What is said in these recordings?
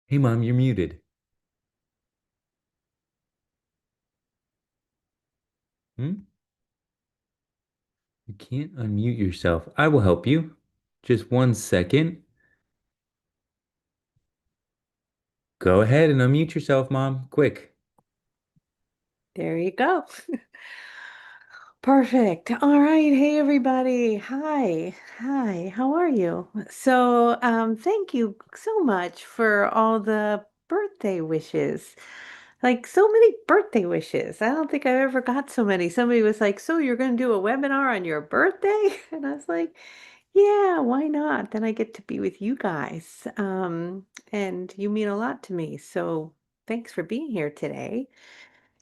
Hey mom, you're muted. Hmm? You can't unmute yourself. I will help you. Just 1 second. Go ahead and unmute yourself, mom. Quick. There you go. Perfect. All right. Hey, everybody. Hi. Hi. How are you? Thank you so much for all the birthday wishes. Like, so many birthday wishes. I don't think I ever got so many. Somebody was like, "So you're going to do a webinar on your birthday?" And I was like, "Yeah, why not? Then I get to be with you guys. And you mean a lot to me. So thanks for being here today.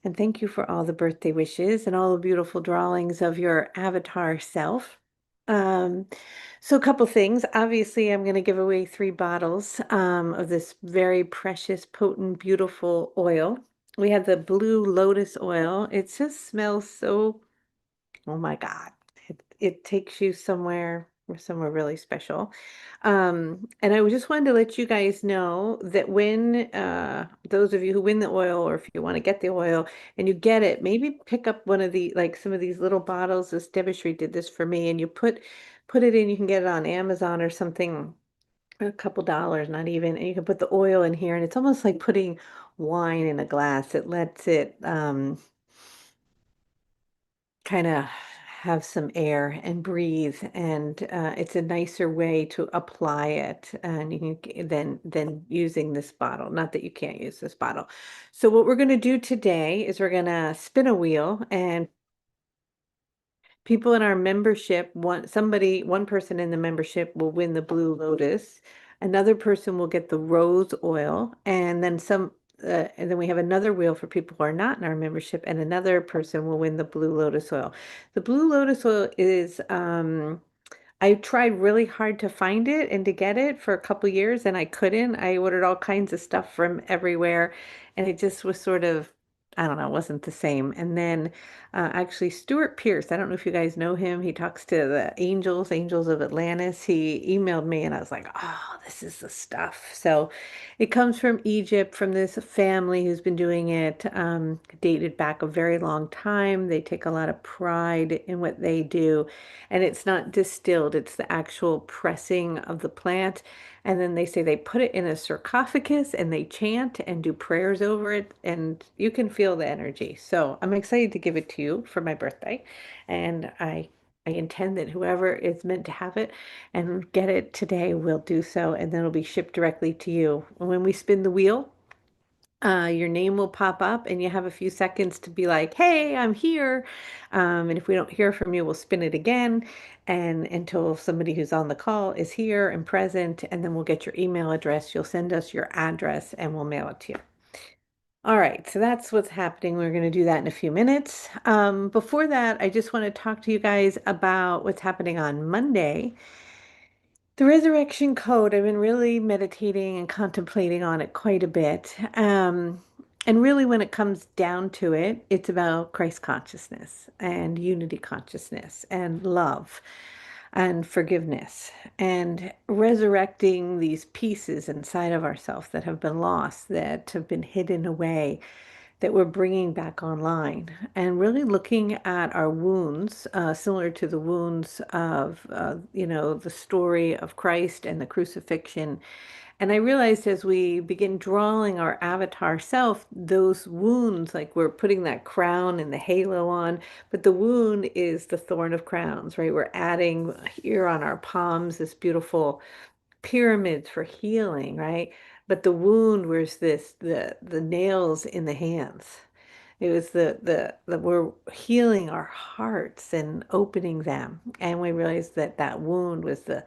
And thank you for all the birthday wishes and all the beautiful drawings of your avatar self. Um, so a couple things. Obviously, I'm going to give away 3 bottles of this very precious, potent, beautiful oil. We have the blue lotus oil. It just smells so, oh my God. It takes you somewhere really special. And I just wanted to let you guys know that when those of you who win the oil, or if you want to get the oil and you get it, maybe pick up one of the like some of these little bottles. This Debishri did this for me, and you put it in. You can get it on Amazon or something, a couple dollars, not even, and you can put the oil in here, and it's almost like putting wine in a glass. It lets it kind of have some air and breathe, and it's a nicer way to apply it, and you can than using this bottle. Not that you can't use this bottle. So what we're going to do today is we're going to spin a wheel, and people in our membership, one person in the membership will win the Blue Lotus. Another person will get the rose oil, and then we have another wheel for people who are not in our membership, and another person will win the Blue Lotus oil. The Blue Lotus oil is I tried really hard to find it and to get it for a couple years, and I couldn't. I ordered all kinds of stuff from everywhere, and it just was sort of, I don't know, it wasn't the same. And then actually, Stuart Pierce, I don't know if you guys know him. He talks to the Angels of Atlantis. He emailed me, and I was like, oh, this is the stuff. So it comes from Egypt, from this family who's been doing it, dated back a very long time. They take a lot of pride in what they do, and it's not distilled, it's the actual pressing of the plant. And then they say they put it in a sarcophagus and they chant and do prayers over it, and you can feel the energy. So I'm excited to give it to you for my birthday. And I intend that whoever is meant to have it and get it today will do so, and then it'll be shipped directly to you. When we spin the wheel, your name will pop up, and you have a few seconds to be like, "Hey, I'm here." And if we don't hear from you, we'll spin it again, and until somebody who's on the call is here and present, and then we'll get your email address. You'll send us your address, and we'll mail it to you. All right, so that's what's happening. We're going to do that in a few minutes. Before that, I just want to talk to you guys about what's happening on Monday. The resurrection code, I've been really meditating and contemplating on it quite a bit. And really, when it comes down to it, it's about Christ consciousness and unity consciousness and love and forgiveness and resurrecting these pieces inside of ourselves that have been lost, that have been hidden away, that we're bringing back online, and really looking at our wounds, similar to the wounds of, the story of Christ and the crucifixion. And I realized as we begin drawing our avatar self, those wounds, like we're putting that crown and the halo on, but the wound is the thorn of crowns, right? We're adding here on our palms this beautiful pyramids for healing, right? But the wound was the nails in the hands. It was the we're healing our hearts and opening them, and we realized that that wound was the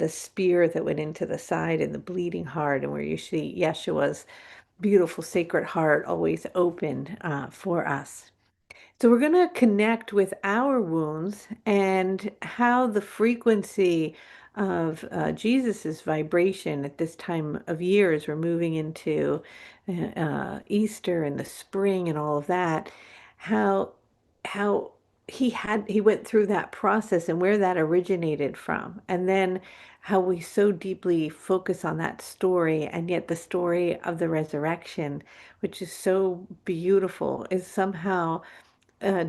spear that went into the side and the bleeding heart, and where you see Yeshua's beautiful sacred heart always open for us. So we're going to connect with our wounds and how the frequency of Jesus's vibration at this time of year, as we're moving into Easter and the spring and all of that, how how he went through that process and where that originated from, and then how we so deeply focus on that story, and yet the story of the resurrection, which is so beautiful, is somehow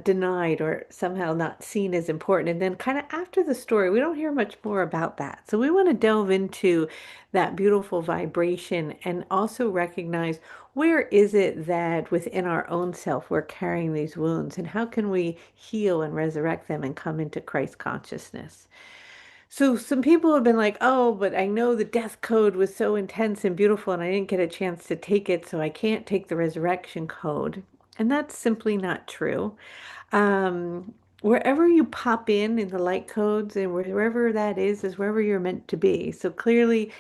denied or somehow not seen as important. And then, kind of after the story, we don't hear much more about that. So, we want to delve into that beautiful vibration and also recognize where is it that within our own self we're carrying these wounds, and how can we heal and resurrect them and come into Christ consciousness. So some people have been like, oh, but I know the death code was so intense and beautiful and I didn't get a chance to take it, so I can't take the resurrection code. And that's simply not true. Wherever you pop in the light codes, and wherever that is wherever you're meant to be. So clearly,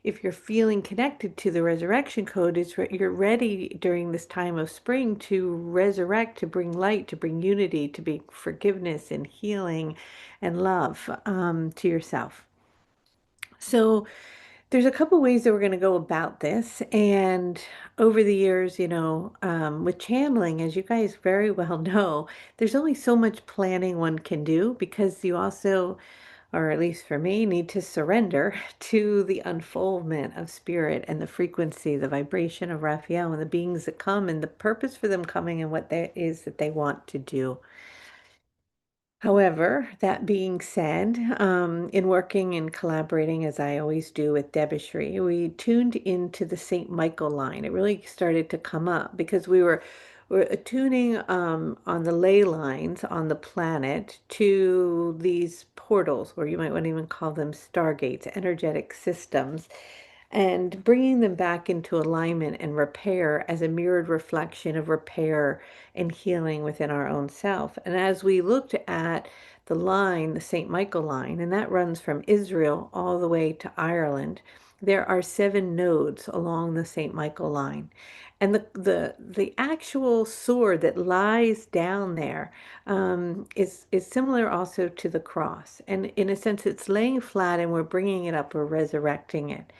if you're feeling connected to the resurrection code, you're ready during this time of spring to resurrect, to bring light, to bring unity, to bring forgiveness and healing and love to yourself. So there's a couple ways that we're going to go about this. And over the years, with channeling, as you guys very well know, there's only so much planning one can do, because you also, or at least for me, need to surrender to the unfoldment of spirit and the frequency, the vibration of Raphael and the beings that come and the purpose for them coming and what that is that they want to do. However, that being said, in working and collaborating as I always do with Debishri, we tuned into the St. Michael line. It really started to come up because we're attuning on the ley lines on the planet to these portals, or you might want to even call them stargates, energetic systems, and bringing them back into alignment and repair as a mirrored reflection of repair and healing within our own self. And as we looked at the line, the St. Michael line, and that runs from Israel all the way to Ireland, there are 7 nodes along the St. Michael line. And the actual sword that lies down there is similar also to the cross. And in a sense, it's laying flat and we're bringing it up, we're resurrecting it.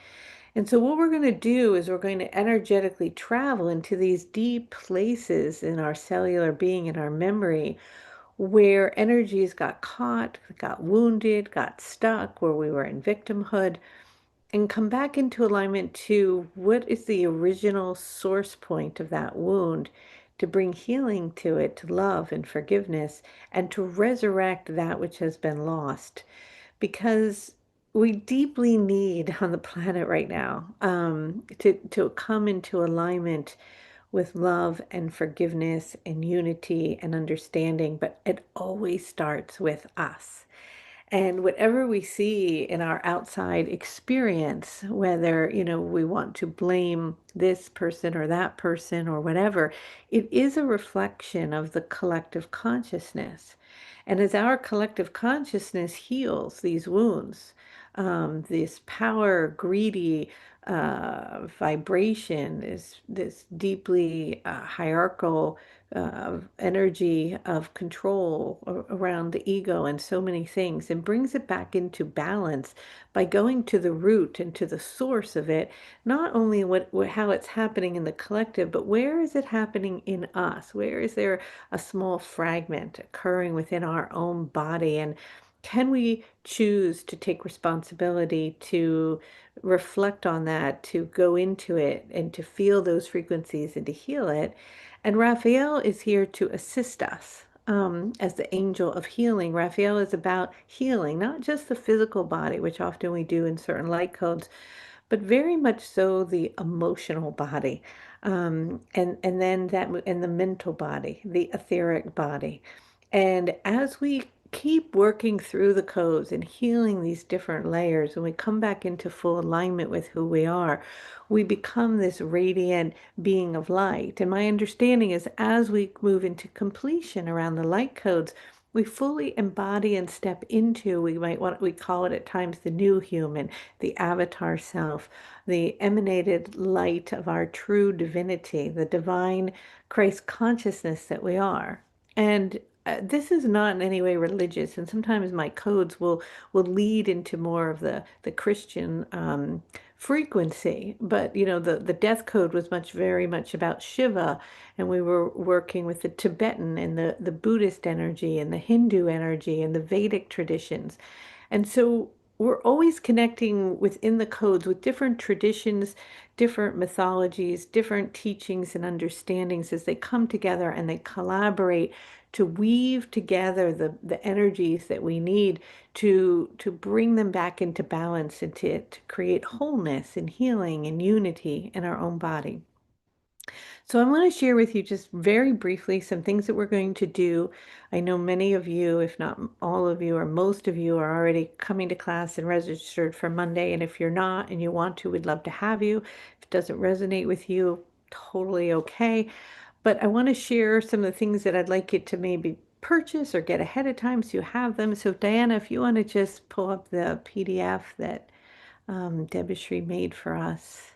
And so, what we're going to do is we're going to energetically travel into these deep places in our cellular being, in our memory, where energies got caught, got wounded, got stuck, where we were in victimhood, and come back into alignment to what is the original source point of that wound, to bring healing to it, to love and forgiveness, and to resurrect that which has been lost, because we deeply need on the planet right now to come into alignment with love and forgiveness and unity and understanding. But it always starts with us. And whatever we see in our outside experience, whether, we want to blame this person or that person or whatever, it is a reflection of the collective consciousness. And as our collective consciousness heals these wounds, this power, greedy vibration, this deeply hierarchical energy of control around the ego and so many things, and brings it back into balance by going to the root and to the source of it, not only how it's happening in the collective, but where is it happening in us? Where is there a small fragment occurring within our own body? And can we choose to take responsibility to reflect on that, to go into it and to feel those frequencies and to heal it? And Raphael is here to assist us as the angel of healing. Raphael is about healing, not just the physical body, which often we do in certain light codes, but very much so the emotional body, and then and the mental body, the etheric body. And as we keep working through the codes and healing these different layers, and we come back into full alignment with who we are, we become this radiant being of light. And my understanding is, as we move into completion around the light codes, we fully embody and step into, we call it at times the new human, the avatar self, the emanated light of our true divinity, the divine Christ consciousness that we are. And this is not in any way religious, and sometimes my codes will lead into more of the Christian frequency. But the death code was very much about Shiva, and we were working with the Tibetan and the Buddhist energy and the Hindu energy and the Vedic traditions. And so we're always connecting within the codes with different traditions, different mythologies, different teachings and understandings as they come together and they collaborate to weave together the energies that we need to bring them back into balance and to create wholeness and healing and unity in our own body. So I want to share with you just very briefly some things that we're going to do. I know many of you, if not all of you or most of you, are already coming to class and registered for Monday. And if you're not and you want to, we'd love to have you. If it doesn't resonate with you, totally okay. But I want to share some of the things that I'd like you to maybe purchase or get ahead of time so you have them. So Diana, if you want to just pull up the PDF that Debashri made for us.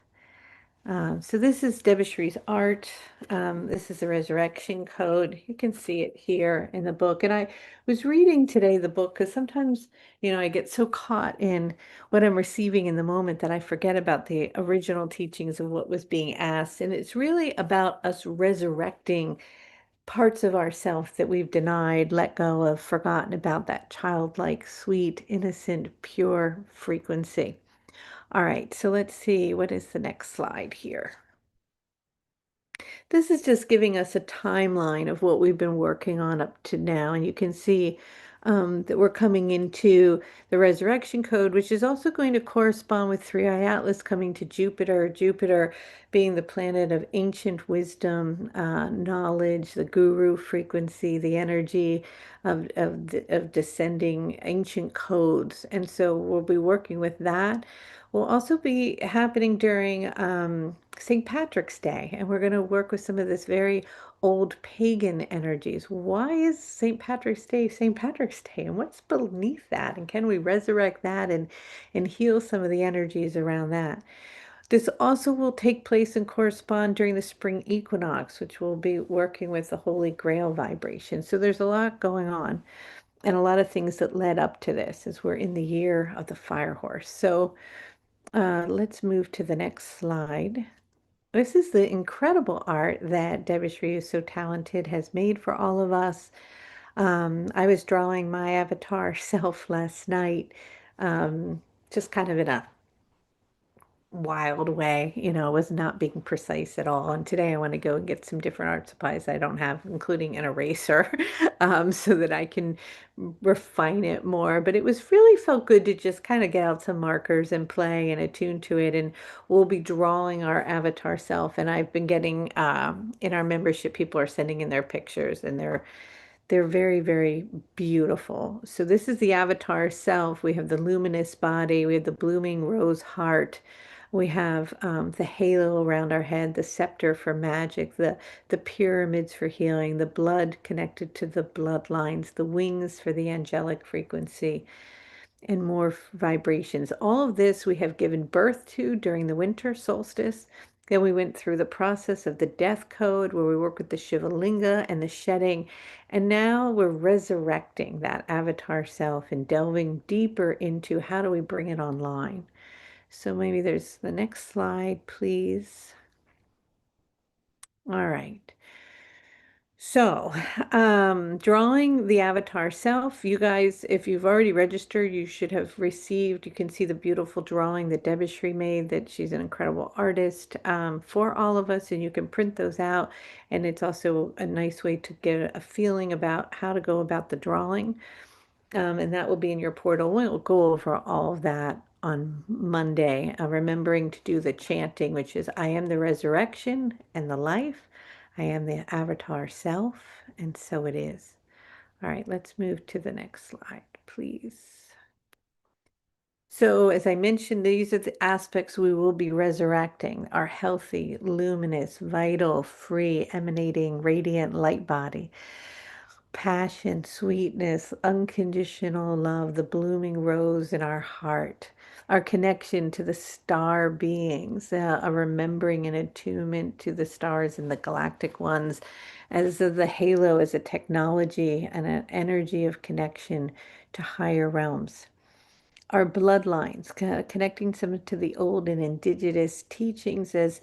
So this is Debashri's art. This is the resurrection code. You can see it here in the book. And I was reading today the book because sometimes, I get so caught in what I'm receiving in the moment that I forget about the original teachings of what was being asked. And it's really about us resurrecting parts of ourself that we've denied, let go of, forgotten about, that childlike, sweet, innocent, pure frequency. All right, so let's see, what is the next slide here? This is just giving us a timeline of what we've been working on up to now. And you can see that we're coming into the resurrection code, which is also going to correspond with 3i Atlas coming to Jupiter. Jupiter being the planet of ancient wisdom, knowledge, the guru frequency, the energy of descending ancient codes. And so we'll be working with that. Will also be happening during St. Patrick's Day, and we're going to work with some of this very old pagan energies. Why is St. Patrick's Day St. Patrick's Day, and what's beneath that? And can we resurrect that and heal some of the energies around that? This also will take place and correspond during the spring equinox, which will be working with the Holy Grail vibration. So there's a lot going on and a lot of things that led up to this as we're in the year of the fire horse. So let's move to the next slide. This is the incredible art that Debashri, is so talented, has made for all of us. I was drawing my avatar self last night, just kind of in a wild way, was not being precise at all. And today I want to go and get some different art supplies I don't have, including an eraser, so that I can refine it more. But it was really felt good to just kind of get out some markers and play and attune to it. And we'll be drawing our avatar self. And I've been getting in our membership, people are sending in their pictures, and they're very, very beautiful. So this is the avatar self. We have the luminous body. We have the blooming rose heart. We have the halo around our head, the scepter for magic, the pyramids for healing, the blood connected to the bloodlines, the wings for the angelic frequency, and more vibrations. All of this we have given birth to during the winter solstice. Then we went through the process of the death code where we work with the Shivalinga and the shedding. And now we're resurrecting that avatar self and delving deeper into how do we bring it online. So maybe there's the next slide, please. All right. So, drawing the avatar self, you guys, if you've already registered, you should have received, you can see the beautiful drawing that Debashri made, that she's an incredible artist for all of us, and you can print those out. And it's also a nice way to get a feeling about how to go about the drawing. And that will be in your portal. We'll go over all of that on Monday, remembering to do the chanting, which is I am the resurrection and the life. I am the avatar self, and so it is. All right, let's move to the next slide, please. So as I mentioned, these are the aspects we will be resurrecting: our healthy, luminous, vital, free, emanating, radiant light body. passion, sweetness, unconditional love, the blooming rose in our heart, our connection to the star beings, a remembering and attunement to the stars and the galactic ones, as the halo is a technology and an energy of connection to higher realms, our bloodlines, connecting some to the old and indigenous teachings as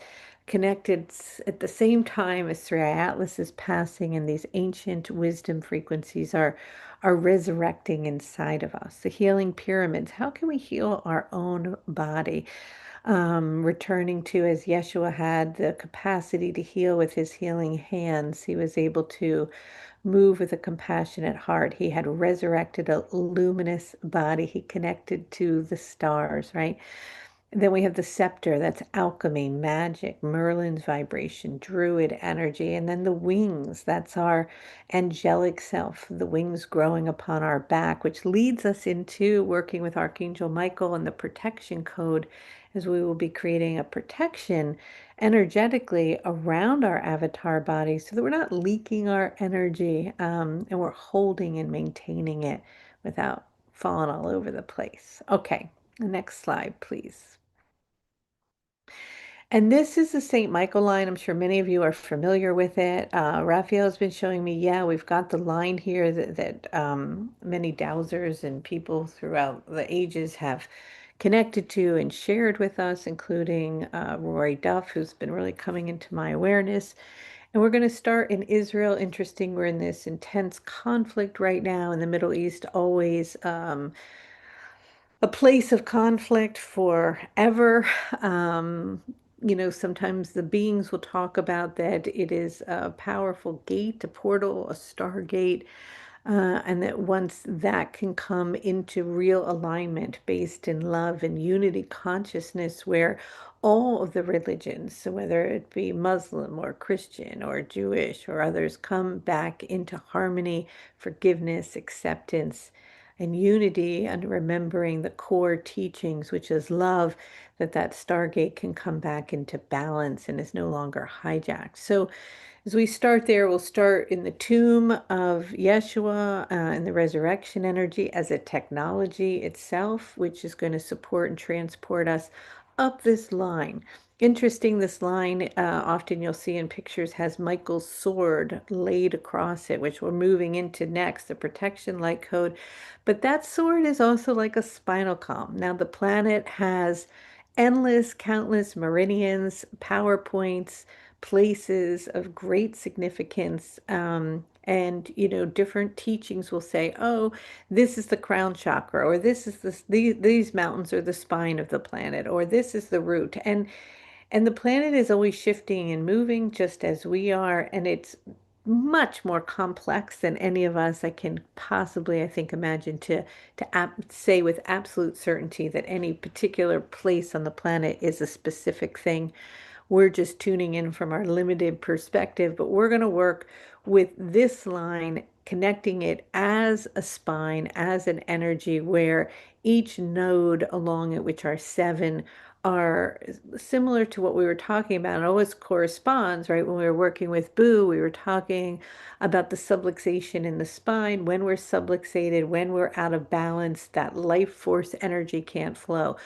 connected at the same time as Sri Atlas is passing, and these ancient wisdom frequencies are resurrecting inside of us. The healing pyramids. How can we heal our own body? Returning to, as Yeshua had the capacity to heal with his healing hands, he was able to move with a compassionate heart. He had resurrected a luminous body. He connected to the stars, right? And then we have the scepter, that's alchemy, magic, Merlin's vibration, druid energy. And then the wings, that's our angelic self, the wings growing upon our back, which leads us into working with Archangel Michael and the protection code, as we will be creating a protection energetically around our avatar body so that we're not leaking our energy, and we're holding and maintaining it without falling all over the place. Okay, the next slide, please. And this is the St. Michael line. I'm sure many of you are familiar with it. Raphael has been showing me, yeah, we've got the line here that many dowsers and people throughout the ages have connected to and shared with us, including Roy Duff, who's been really coming into my awareness. And we're going to start in Israel. Interesting, we're in this intense conflict right now in the Middle East, always. A place of conflict forever. Um, Sometimes the beings will talk about that it is a powerful gate, a portal, a stargate, and that once that can come into real alignment based in love and unity consciousness, where all of the religions, so whether it be Muslim or Christian or Jewish or others, come back into harmony, forgiveness, acceptance, and unity, and remembering the core teachings, which is love, that stargate can come back into balance and is no longer hijacked. So as we start there, we'll start in the tomb of Yeshua, and the resurrection energy as a technology itself, which is going to support and transport us up this line. Interesting, this line, often you'll see in pictures, has Michael's sword laid across it, which we're moving into next, the protection light code. But that sword is also like a spinal column. Now, the planet has endless, countless meridians, power points, places of great significance. And different teachings will say, oh, this is the crown chakra, or this is these mountains are the spine of the planet, or this is the root. And the planet is always shifting and moving just as we are, and it's much more complex than any of us I can possibly, I think, imagine to say with absolute certainty that any particular place on the planet is a specific thing. We're just tuning in from our limited perspective, but we're going to work with this line, connecting it as a spine, as an energy where each node along it, which are seven, are similar to what we were talking about. It always corresponds, right? When we were working with Boo, we were talking about the subluxation in the spine. When we're subluxated, when we're out of balance, that life force energy can't flow.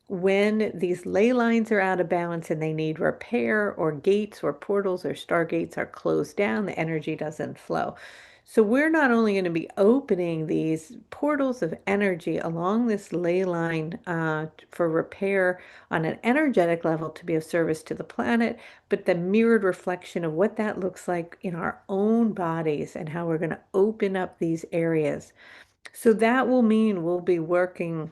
When these ley lines are out of balance and they need repair, or gates or portals or stargates are closed down, the energy doesn't flow. So we're not only going to be opening these portals of energy along this ley line, for repair on an energetic level to be of service to the planet, but the mirrored reflection of what that looks like in our own bodies and how we're going to open up these areas. So that will mean we'll be working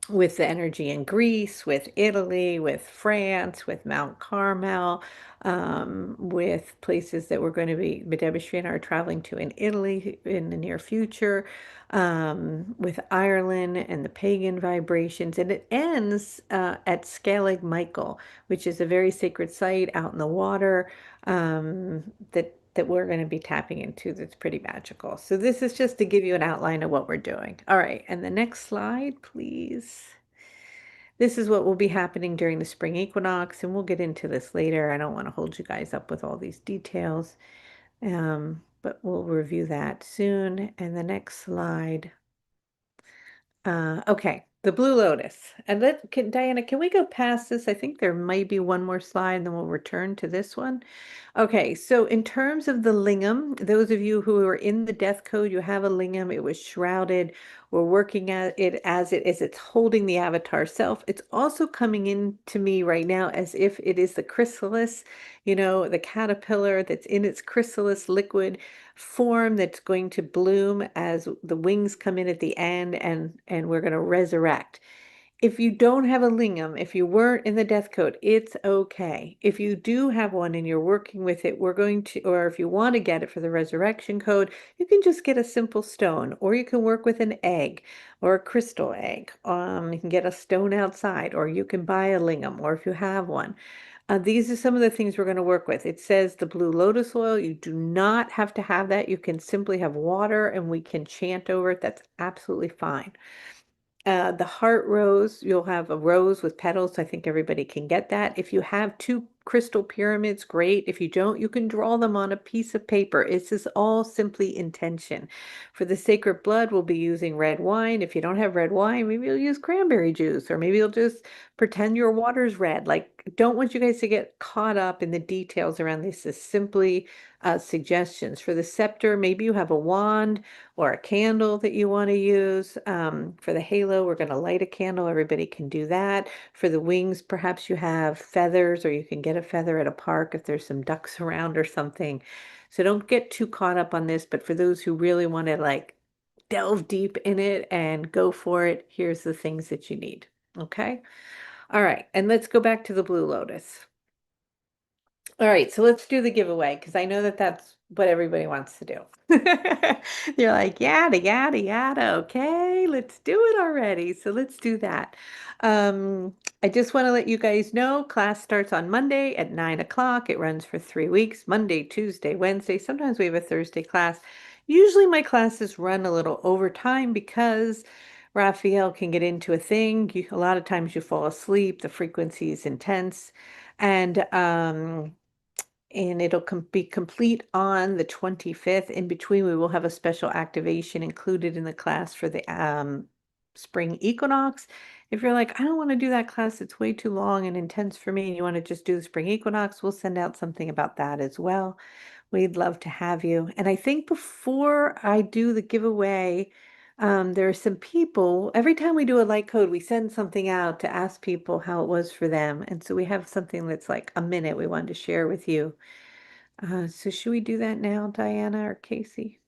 with the energy in Greece, with Italy, with France, with Mount Carmel, with places that we're going to be, Debbie and I are traveling to in Italy in the near future, with Ireland and the pagan vibrations. And it ends at Scalig Michael, which is a very sacred site out in the water, that we're going to be tapping into, that's pretty magical. So this is just to give you an outline of what we're doing. All right, and the next slide, please. This is what will be happening during the spring equinox, and we'll get into this later. I don't want to hold you guys up with all these details. but we'll review that soon. And the next slide. Okay, the Blue Lotus. And Diana, can we go past this? I think there might be one more slide, and then we'll return to this one. Okay, so in terms of the lingam, those of you who are in the death code, you have a lingam, it was shrouded. We're working at it as it's holding the avatar self. It's also coming in to me right now as if it is the chrysalis, the caterpillar that's in its chrysalis liquid form that's going to bloom as the wings come in at the end, and we're going to resurrect. If you don't have a lingam, if you weren't in the death code, it's okay. If you do have one and you're working with it, we're going to, or if you want to get it for the resurrection code, you can just get a simple stone, or you can work with an egg or a crystal egg. You can get a stone outside, or you can buy a lingam, or if you have one. These are some of the things we're going to work with. It says the blue lotus oil. You do not have to have that. You can simply have water and we can chant over it. That's absolutely fine. The heart rose, you'll have a rose with petals. I think everybody can get that. If you have two crystal pyramids, great. If you don't, you can draw them on a piece of paper. It's just all simply intention. For the sacred blood, we'll be using red wine. If you don't have red wine, maybe you'll use cranberry juice, or maybe you'll just pretend your water's red. Like, don't want you guys to get caught up in the details around this. Is simply suggestions. For the scepter, maybe you have a wand or a candle that you want to use. For the halo, we're going to light a candle. Everybody can do that. For the wings, perhaps you have feathers, or you can get a feather at a park if there's some ducks around or something. So don't get too caught up on this, but for those who really want to like delve deep in it and go for it, here's the things that you need. Okay. All right. And let's go back to the Blue Lotus. All right, so let's do the giveaway because I know that that's what everybody wants to do. You're like, yada, yada, yada. Okay, let's do it already. So let's do that. I just want to let you guys know class starts on Monday at 9 o'clock. It runs for 3 weeks, Monday, Tuesday, Wednesday. Sometimes we have a Thursday class. Usually my classes run a little over time because Raphael can get into a thing. A lot of times you fall asleep, the frequency is intense. And it'll be complete on the 25th. In between, we will have a special activation included in the class for the spring equinox. If you're like, I don't want to do that class, it's way too long and intense for me, and you want to just do the spring equinox, we'll send out something about that as well. We'd love to have you. And I think before I do the giveaway, there are some people, every time we do a light code, we send something out to ask people how it was for them. And so we have something that's like a minute we wanted to share with you. So should we do that now, Diana or Casey?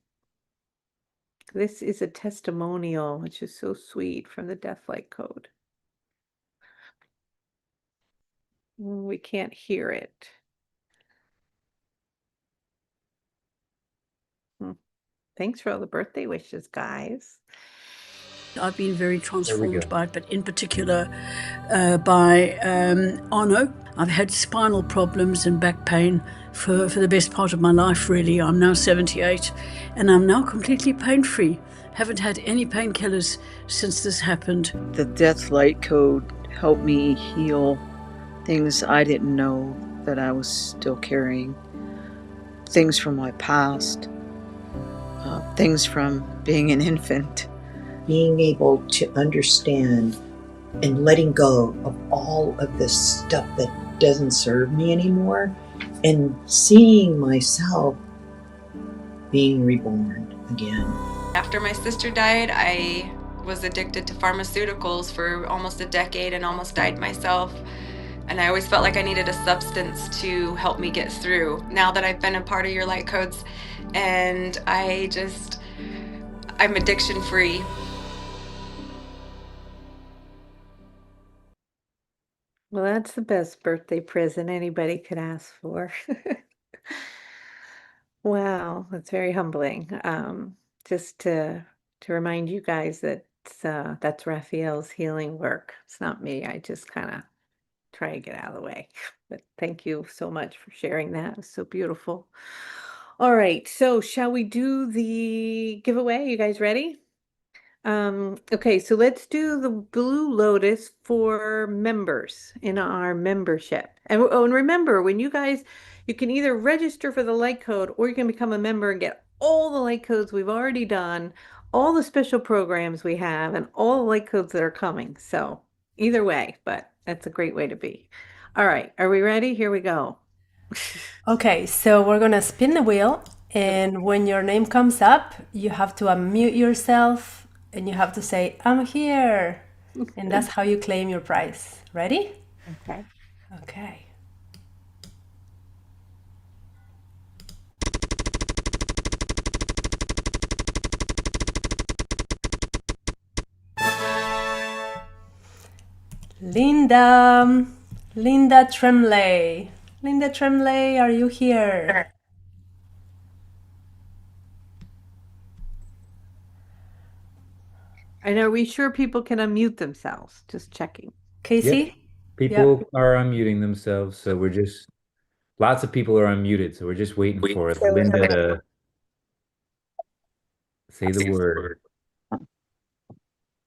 This is a testimonial, which is so sweet from the Death Light Code. We can't hear it. Thanks for all the birthday wishes, guys. I've been very transformed by it, but in particular by Arno. I've had spinal problems and back pain for the best part of my life, really. I'm now 78 and I'm now completely pain-free. Haven't had any painkillers since this happened. The Death Light Code helped me heal things I didn't know that I was still carrying. Things from my past, things from being an infant. Being able to understand and letting go of all of this stuff that doesn't serve me anymore, and seeing myself being reborn again. After my sister died, I was addicted to pharmaceuticals for almost a decade and almost died myself. And I always felt like I needed a substance to help me get through. Now that I've been a part of your light codes, and I'm addiction free. Well, that's the best birthday present anybody could ask for. Wow, that's very humbling. Just to remind you guys that that's Raphael's healing work. It's not me. I just kind of try to get out of the way. But thank you so much for sharing that. It's so beautiful. All right, so shall we do the giveaway? You guys ready? Okay, so let's do the Blue Lotus for members in our membership. And remember, when you can either register for the light code or you can become a member and get all the light codes we've already done, all the special programs we have, and all the light codes that are coming. So either way, but that's a great way to be. All right, are we ready? Here we go. Okay, so we're gonna spin the wheel, and when your name comes up, you have to unmute yourself and you have to say, I'm here. And that's how you claim your prize. Ready? Okay. Okay. Linda Tremlay. Linda Tremlay, are you here? And are we sure people can unmute themselves? Just checking. Casey? Yep. People are unmuting themselves, so we're just lots of people are unmuted, so we're just waiting for Linda to say the word.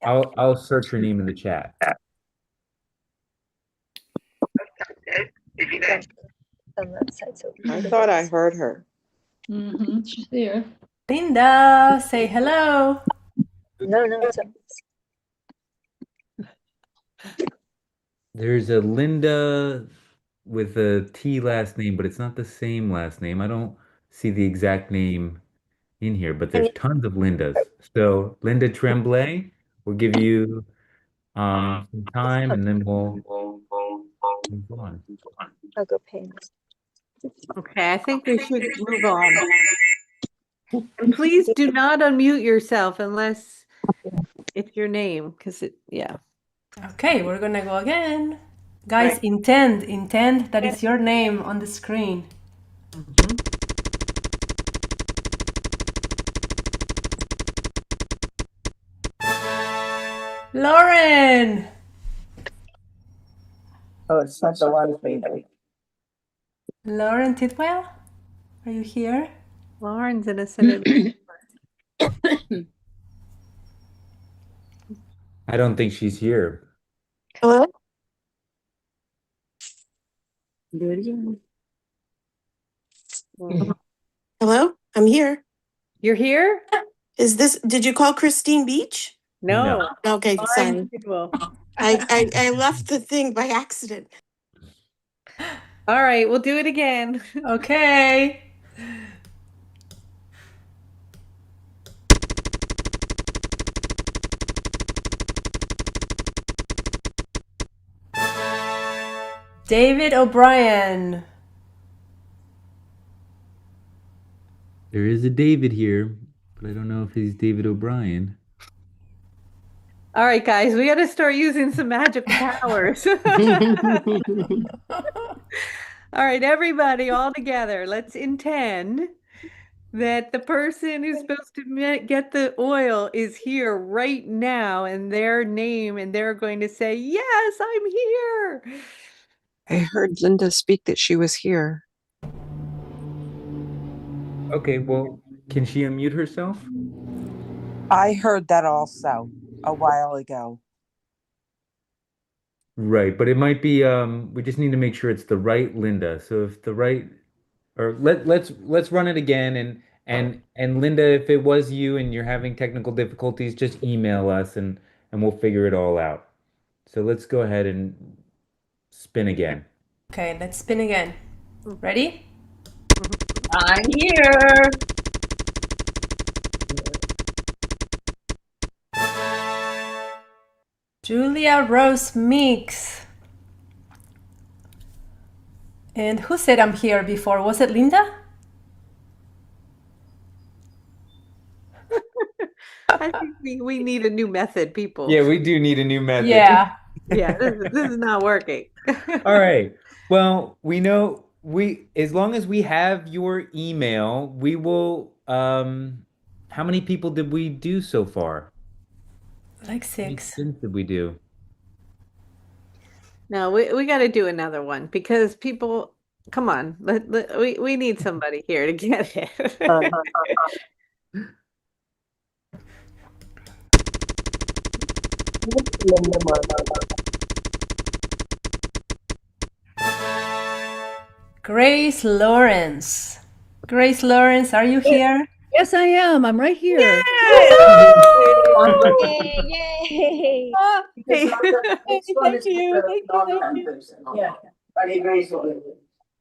I'll search her name in the chat. I thought I heard her. She's there. Linda, say hello. No. There's a Linda with a T last name, but it's not the same last name. I don't see the exact name in here, but there's tons of Lindas. So Linda Tremblay, we'll give you some time and then we'll move on. I'll go pay. Okay, I think we should move on. And please do not unmute yourself unless it's your name, because yeah. Okay, we're gonna go again. Guys, intend that it's your name on the screen. Lauren! Oh, it's not the one baby. Lauren Tidwell? Are you here? Lauren's in a sentence. I don't think she's here. Hello? Do it again. Hello? I'm here. You're here? Did you call Christine Beach? No. Okay, sorry. Well, I left the thing by accident. all right, we'll do it again. Okay. David O'Brien. There is a David here, but I don't know if he's David O'Brien. All right, guys, we got to start using some magic powers. All right, everybody, all together, let's intend that the person who's supposed to get the oil is here right now and their name, and they're going to say, yes, I'm here. I heard Linda speak that she was here. Okay, well, can she unmute herself? I heard that also a while ago. Right, but it might be we just need to make sure it's the right Linda. So if the right or let's run it again and Linda, if it was you and you're having technical difficulties, just email us and we'll figure it all out. So let's go ahead and spin again. Okay, let's spin again. Ready? I'm here. Julia Rose Meeks. And who said I'm here before? Was it Linda? I think we need a new method, people. Yeah, we do need a new method. Yeah. Yeah, this is not working. All right. Well, we know as long as we have your email, we will how many people did we do so far? Like How many 6. spins did we do? No, we got to do another one because people, come on, we need somebody here to get it. Grace Lawrence. Grace Lawrence, are you here? Yes, I am. I'm right here. Yay! Yay! Hey, thank you. Yeah.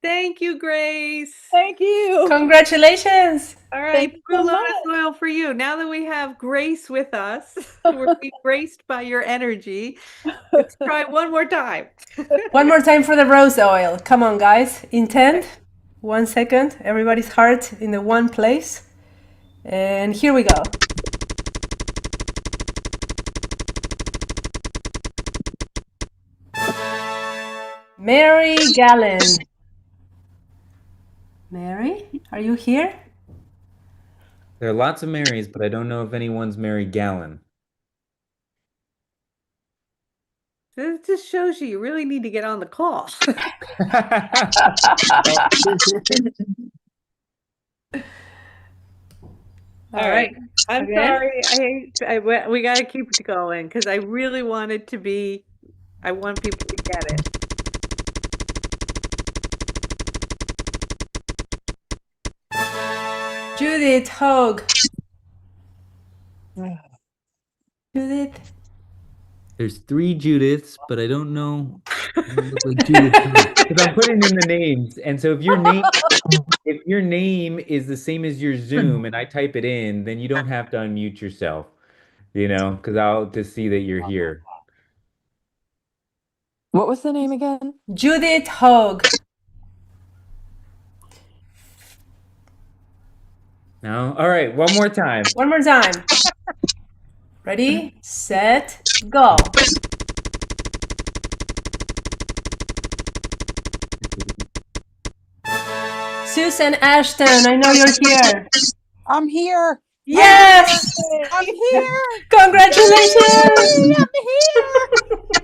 Thank you, Grace. Thank you. Congratulations. All Thank right, you blue so lotus much. oil for you. Now that we have Grace with us, we're being graced by your energy. Let's try one more time. One more time for the rose oil. Come on, guys. Intent. 1 second. Everybody's heart in the one place. And here we go. Mary Gallen. Mary, are you here? There are lots of Marys, but I don't know if anyone's Mary Gallen. This just shows you really need to get on the call. All right. I'm Again? sorry. We got to keep it going because I really want it to be, I want people to get it. Judith Hogue. Judith. There's 3 Judiths, but I don't know. They don't look like Judith because I'm putting in the names, and so if your name is the same as your Zoom, and I type it in, then you don't have to unmute yourself, because I'll just see that you're here. What was the name again? Judith Hogue. No? All right, one more time. One more time. Ready, set, go. Susan Ashton, I know you're here. I'm here. Yes! I'm here. Congratulations! I'm here.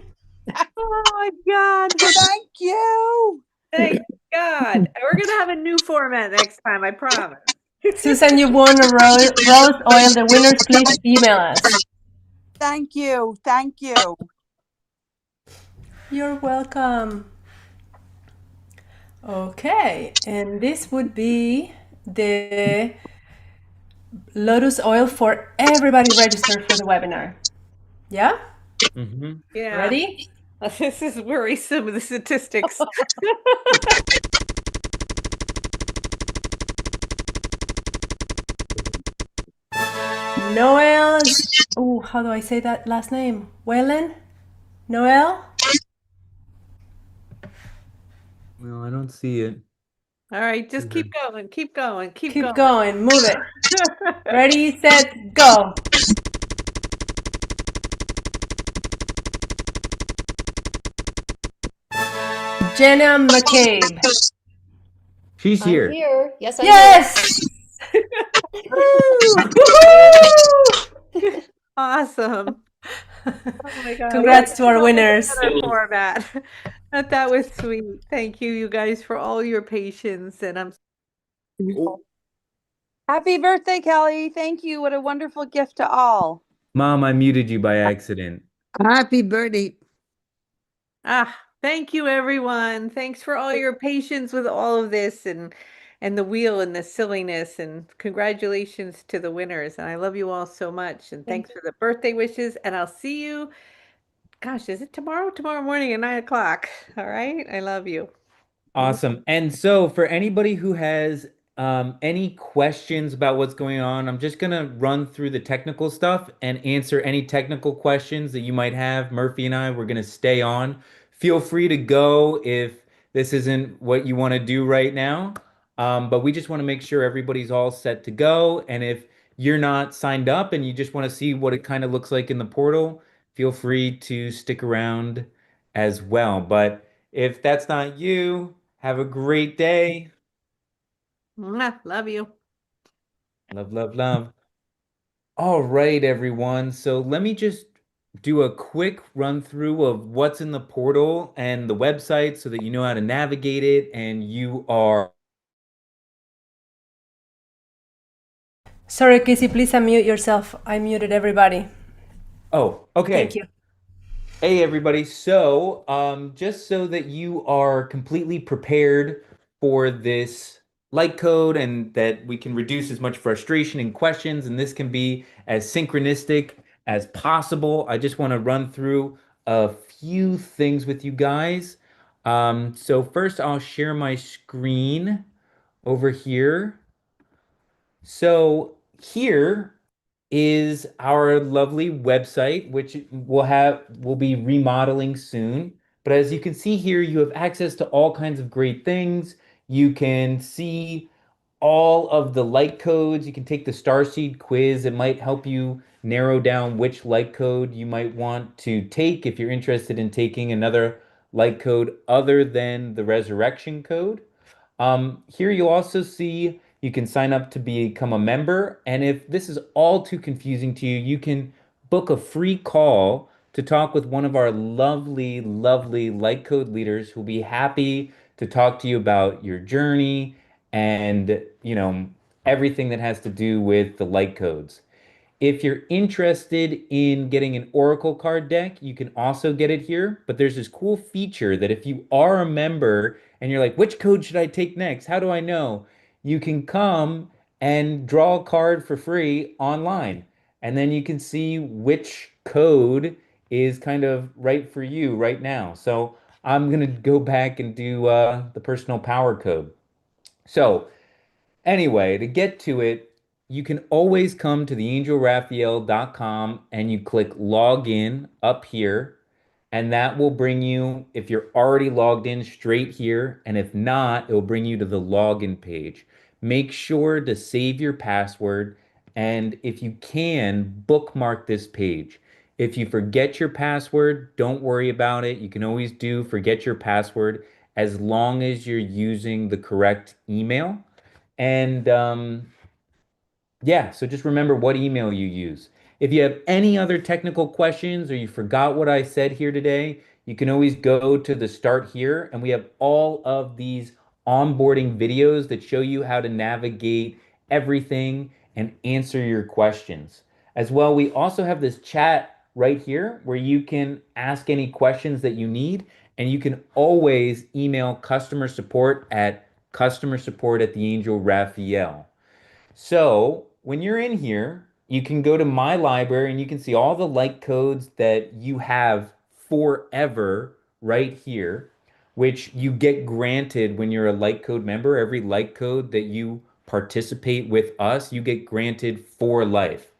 Oh my God. Thank you. Thank God. We're going to have a new format next time, I promise. Susan, you won a rose oil. The winners, please email us. Thank you. Thank you. You're welcome. Okay, and this would be the Lotus Oil for everybody registered for the webinar. Yeah? Mm-hmm. Yeah. Ready? This is worrisome, the statistics. Noel. Oh, how do I say that last name? Wellen? Noel? Well, I don't see it. All right, just keep going, keep going, keep Keep going. going, move it. Ready, set, go. Jenna McCabe. She's here. I'm here. Yes, I Yes! Awesome. Oh my God. Congrats to our winners. Format. That was sweet. Thank you, you guys, for all your patience. And I'm Happy birthday, Kelly. Thank you. What a wonderful gift to all. Mom, I muted you by accident. Happy birthday. thank you, everyone. Thanks for all your patience with all of this and the wheel and the silliness. And congratulations to the winners. And I love you all so much. And thanks for the birthday wishes. And I'll see you. Gosh, is it tomorrow? Tomorrow morning at 9 o'clock. All right. I love you. Awesome. And so for anybody who has any questions about what's going on, I'm just going to run through the technical stuff and answer any technical questions that you might have. Murphy and we're going to stay on. Feel free to go if this isn't what you want to do right now. But we just want to make sure everybody's all set to go. And if you're not signed up and you just want to see what it kind of looks like in the portal, feel free to stick around as well. But if that's not you, have a great day. Love you. Love, love, love. All right, everyone. So let me just do a quick run through of what's in the portal and the website so that you know how to navigate it and you are. Sorry, Casey, please unmute yourself. I muted everybody. Oh, okay. Thank you. Hey, everybody. So just so that you are completely prepared for this light code and that we can reduce as much frustration and questions, and this can be as synchronistic as possible. I just want to run through a few things with you guys. So first I'll share my screen over here. So here is our lovely website, which we'll be remodeling soon. But as you can see here, you have access to all kinds of great things. You can see all of the light codes. You can take the Starseed quiz. It might help you narrow down which light code you might want to take if you're interested in taking another light code other than the resurrection code. Here you'll also see you can sign up to become a member. And if this is all too confusing to you, you can book a free call to talk with one of our lovely, lovely light code leaders who'll be happy to talk to you about your journey and, everything that has to do with the light codes. If you're interested in getting an Oracle card deck, you can also get it here. But there's this cool feature that if you are a member and you're like, which code should I take next? How do I know? You can come and draw a card for free online. And then you can see which code is kind of right for you right now. So I'm going to go back and do the personal power code. So anyway, to get to it, you can always come to theangelraphael.com and you click login up here. And that will bring you, if you're already logged in, straight here. And if not, it will bring you to the login page. Make sure to save your password. And if you can, bookmark this page. If you forget your password, don't worry about it. You can always do forget your password as long as you're using the correct email. And yeah, so just remember what email you use. If you have any other technical questions or you forgot what I said here today, you can always go to the start here, and we have all of these onboarding videos that show you how to navigate everything and answer your questions. As well, we also have this chat right here where you can ask any questions that you need, and you can always email customer support at customersupport@theangelraphael. So when you're in here, you can go to my library and you can see all the light codes that you have forever right here, which you get granted when you're a light code member. Every light code that you participate with us, you get granted for life,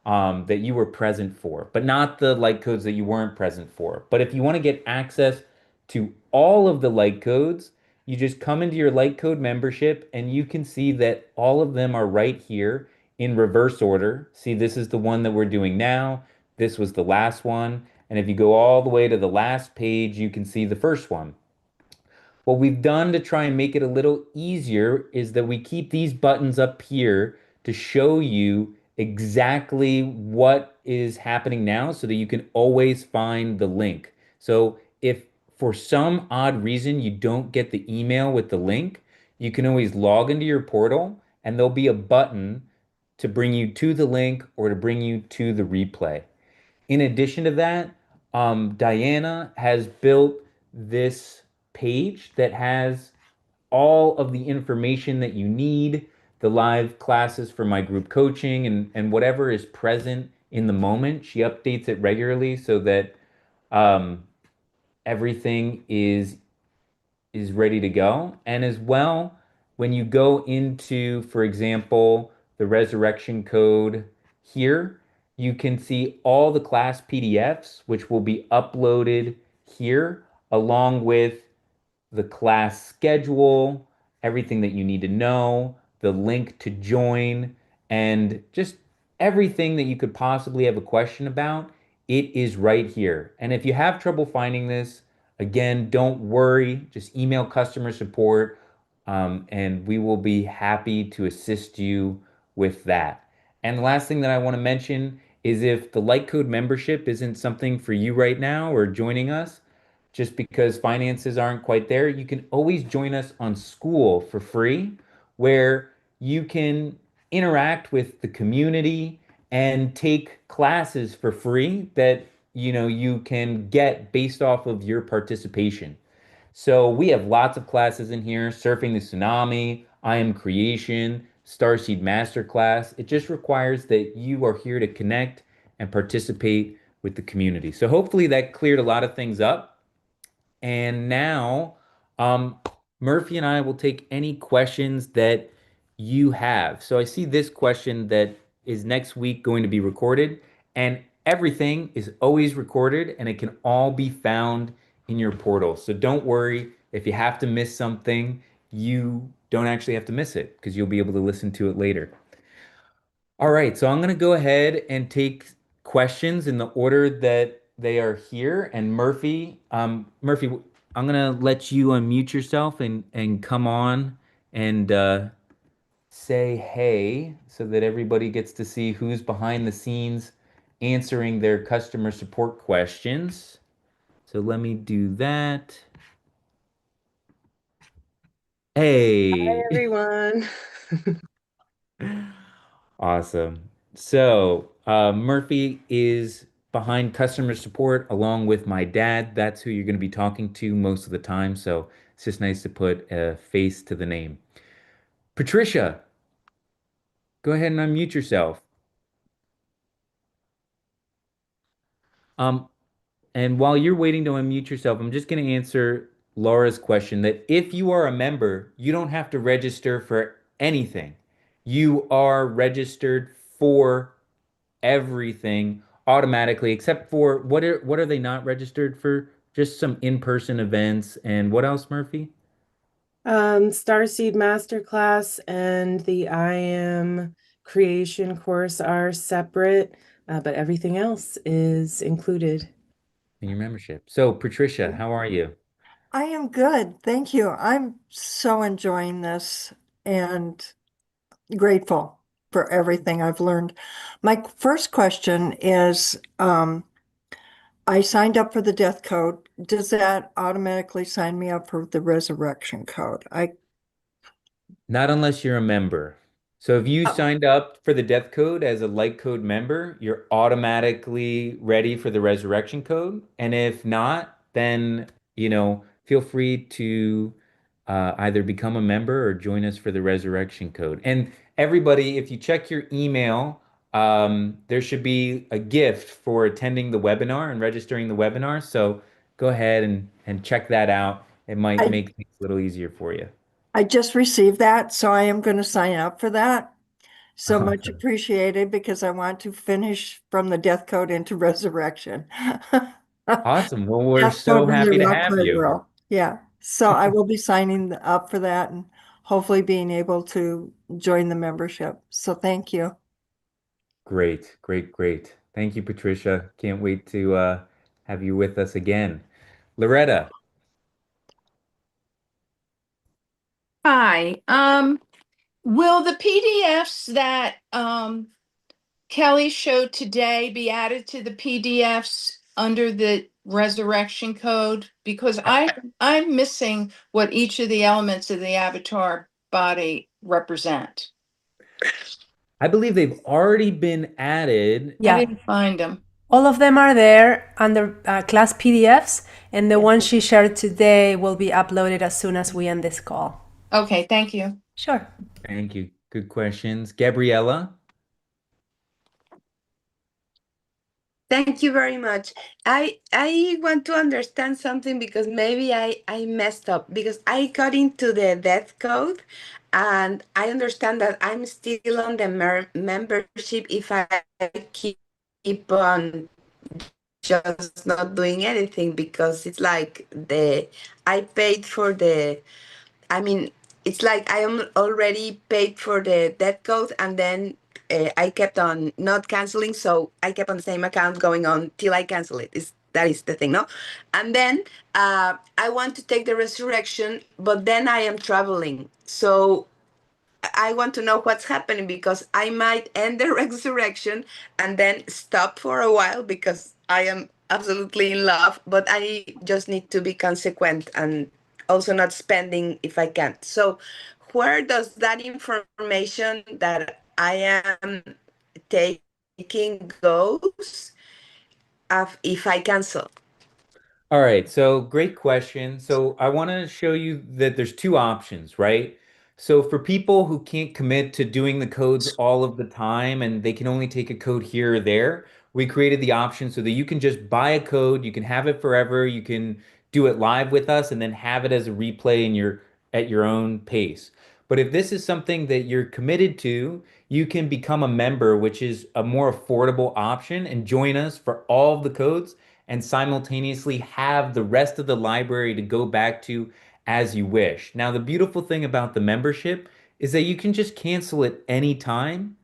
that you were present for, but not the light codes that you weren't present for. But if you want to get access to all of the light codes, you just come into your light code membership and you can see that all of them are right here in reverse order. See, this is the one that we're doing now. This was the last one. And if you go all the way to the last page, you can see the first one. What we've done to try and make it a little easier is that we keep these buttons up here to show you exactly what is happening now so that you can always find the link. So if for some odd reason you don't get the email with the link, you can always log into your portal and there'll be a button to bring you to the link or to bring you to the replay. In addition to that, Diana has built this page that has all of the information that you need, the live classes for my group coaching and whatever is present in the moment. She updates it regularly so that everything is ready to go. And as well, when you go into, for example, the resurrection code here, you can see all the class PDFs, which will be uploaded here, along with the class schedule, everything that you need to know, the link to join, and just everything that you could possibly have a question about. It is right here. And if you have trouble finding this, again, don't worry. Just email customer support, and we will be happy to assist you with that. And the last thing that I want to mention is if the Light Code membership isn't something for you right now or joining us, just because finances aren't quite there, you can always join us on School for free, where you can interact with the community and take classes for free that you can get based off of your participation. So we have lots of classes in here: surfing the tsunami, I Am Creation, Starseed Masterclass. It just requires that you are here to connect and participate with the community. So hopefully that cleared a lot of things up. And now, um, Murphy and I will take any questions that you have. So I see this question that is next week going to be recorded, and everything is always recorded and it can all be found in your portal. So don't worry if you have to miss something, you don't actually have to miss it because you'll be able to listen to it later. All right, so I'm going to go ahead and take questions in the order that they are here. And Murphy, I'm going to let you unmute yourself and come on and say hey so that everybody gets to see who's behind the scenes answering their customer support questions. So let me do that. Hi, Hey. everyone. Awesome. So, Murphy is behind customer support along with my dad. That's who you're going to be talking to most of the time. So, it's just nice to put a face to the name. Patricia, go ahead and unmute yourself. Um, and while you're waiting to unmute yourself, I'm just going to answer Laura's question that if you are a member, you don't have to register for anything. You are registered for everything automatically, except for what are they not registered for? Just some in-person events and what else, Murphy? Starseed Masterclass and the I Am Creation course are separate, but everything else is included. In your membership. So, Patricia, how are you? I am good. Thank you. I'm so enjoying this and grateful for everything I've learned. My first question is, I signed up for the death code. Does that automatically sign me up for the resurrection code? Not unless you're a member. So if you Oh, signed up for the Death Code as a Light Code member, you're automatically ready for the Resurrection Code. And if not, then, feel free to either become a member or join us for the Resurrection Code. And everybody, if you check your email, there should be a gift for attending the webinar and registering the webinar. So go ahead and check that out. It might I, make things a little easier for you. I just received that, so I am going to sign up for that. So much Awesome. appreciated because I want to finish from the death code into resurrection. Awesome. Well, we're Death code so really happy to rocked have my you. world. Yeah. So I will be signing up for that and hopefully being able to join the membership. So thank you. Great, great, great. Thank you, Patricia. Can't wait to have you with us again. Loretta, Hi. Will the PDFs that Kelly showed today be added to the PDFs under the resurrection code? Because I'm missing what each of the elements of the avatar body represent. I believe they've already been added. I Yeah, didn't find them. all of them are there under class PDFs, and the Yeah. one she shared today will be uploaded as soon as we end this call. Okay, thank you. Sure. Thank you. Good questions. Gabriella, Thank you very much. I want to understand something because maybe I messed up because I got into the death code and I understand that I'm still on the membership if I keep on just not doing anything because it's like I paid for the I mean, it's like I am already paid for the debt code, and then I kept on not canceling, so I kept on the same account going on till I cancel it. That is the thing, no? And then I want to take the resurrection, but then I am traveling, so I want to know what's happening because I might end the resurrection and then stop for a while because I am absolutely in love, but I just need to be consequent and also not spending if I can. So, where does that information that I am taking goes if I cancel? all right, so great question. So I want to show you that there's two options, right? So for people who can't commit to doing the codes all of the time and they can only take a code here or there, we created the option so that you can just buy a code, you can have it forever, you can do it live with us and then have it as a replay in your at your own pace. But if this is something that you're committed to, you can become a member, which is a more affordable option, and join us for all of the codes and simultaneously have the rest of the library to go back to as you wish. Now, the beautiful thing about the membership is that you can just cancel at any time,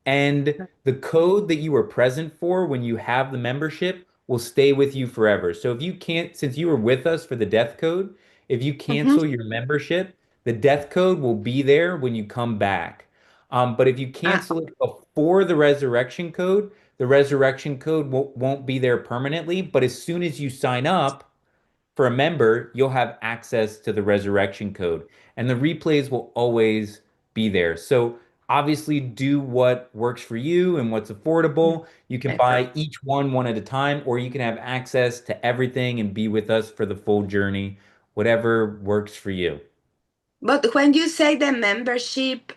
and the code that you were present for when you have the membership will stay with you forever. So if you can't, since you were with us for the death code, if you Mhm. cancel your membership, the death code will be there when you come back. But if you Ah, cancel it before the resurrection code won't be there permanently. But as soon as you sign up, for a member, you'll have access to the resurrection code, and the replays will always be there. So obviously, do what works for you and what's affordable. You can okay. buy each one at a time, or you can have access to everything and be with us for the full journey, whatever works for you. But when you say the membership,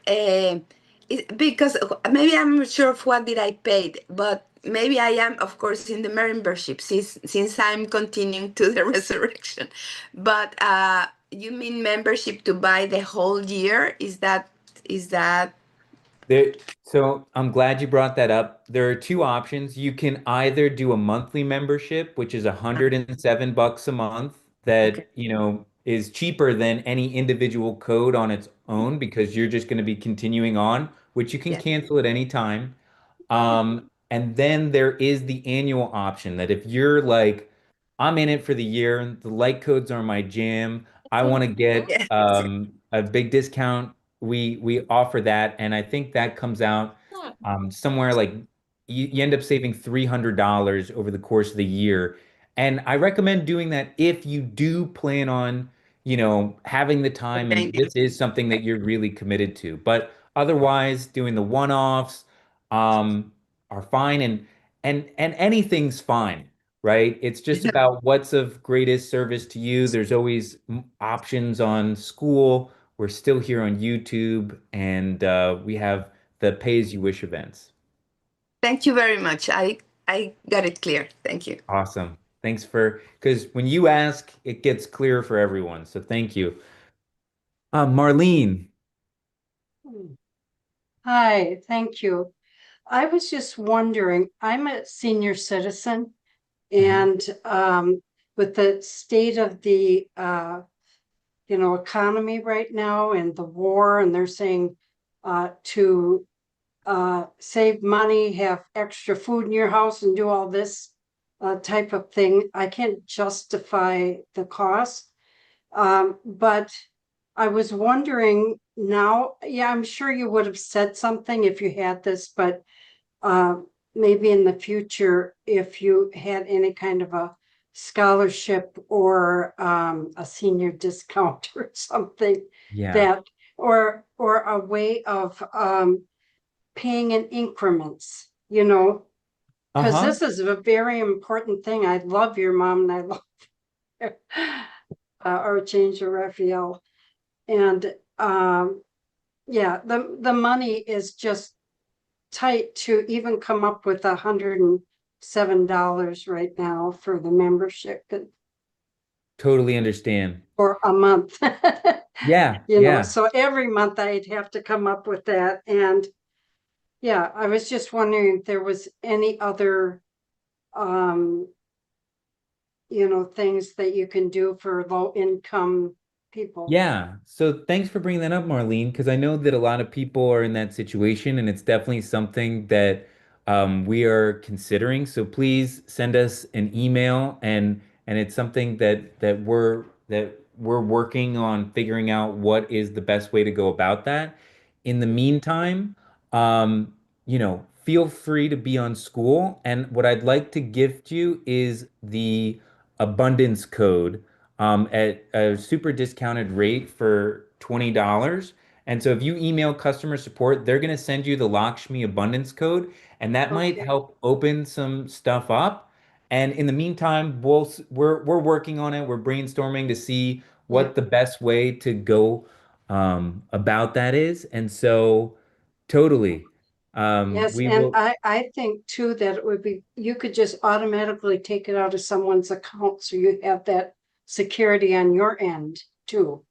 because maybe I'm not sure of what did I pay, but maybe I am, of course, in the membership since I'm continuing to the resurrection. But you mean membership to buy the whole year? Is that? There, so I'm glad you brought that up. There are two options. You can either do a monthly membership, which is $107 a month, Okay. that, is cheaper than any individual code on its own because you're just going to be continuing on, which you can Yeah. cancel at any time. And then there is the annual option that if you're like, I'm in it for the year, the light codes are my jam, I want to get Yeah. a big discount, we offer that, and I think that comes out somewhere like you end up saving $300 over the course of the year. And I recommend doing that if you do plan on, having the time and this is something that you're really committed to. But otherwise, doing the one-offs um, are fine, and anything's fine, right? It's just about what's of greatest service to you. There's always options on school. We're still here on YouTube, and we have the pay as you wish events. Thank you very much. I got it clear. Thank you. Awesome. Thanks because when you ask, it gets clearer for everyone. So thank you. Marlene. Hi, thank you. I was just wondering, I'm a senior citizen, and with the state of the economy right now and the war, and they're saying to save money, have extra food in your house, and do all this type of thing. I can't justify the cost. But I was wondering now, yeah, I'm sure you would have said something if you had this, but maybe in the future, if you had any kind of a scholarship or a senior discount or something Yeah. that, or a way of paying in increments, because Uh-huh. this is a very important thing. I love your mom and I love our change of Raphael. And yeah, the money is just tight to even come up with $107 right now for the membership Totally understand. for a month. Yeah, yeah. So every month I'd have to come up with that. And yeah, I was just wondering if there was any other um things that you can do for low income people. Yeah. So thanks for bringing that up, Marlene, because I know that a lot of people are in that situation, and it's definitely something that we are considering. So please send us an email, and it's something that we're working on figuring out what is the best way to go about that. In the meantime, feel free to be on school, and what I'd like to gift you is the abundance code at a super discounted rate for $20. And so if you email customer support, they're going to send you the Lakshmi Abundance Code, and that might Okay. help open some stuff up. And in the meantime, we're working on it. We're brainstorming to see Yeah. what the best way to go about that is. And so totally. Yes, We and will. I think too that it would be, you could just automatically take it out of someone's account, so you have that security on your end too,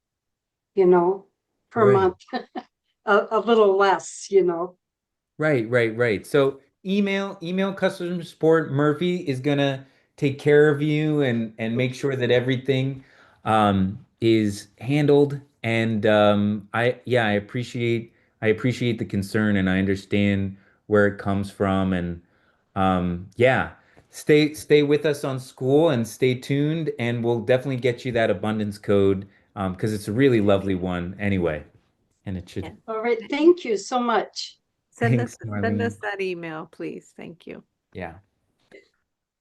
per Right. month, a little less. Right. So email customer support. Murphy is gonna take care of you and make sure that everything is handled. And I appreciate the concern and I understand where it comes from. And yeah, stay with us on school and stay tuned, and we'll definitely get you that abundance code because it's a really lovely one anyway. And it should. Yeah. All right, thank you so much. Send Thanks, us send Marlene. us that email, please. Thank you. Yeah.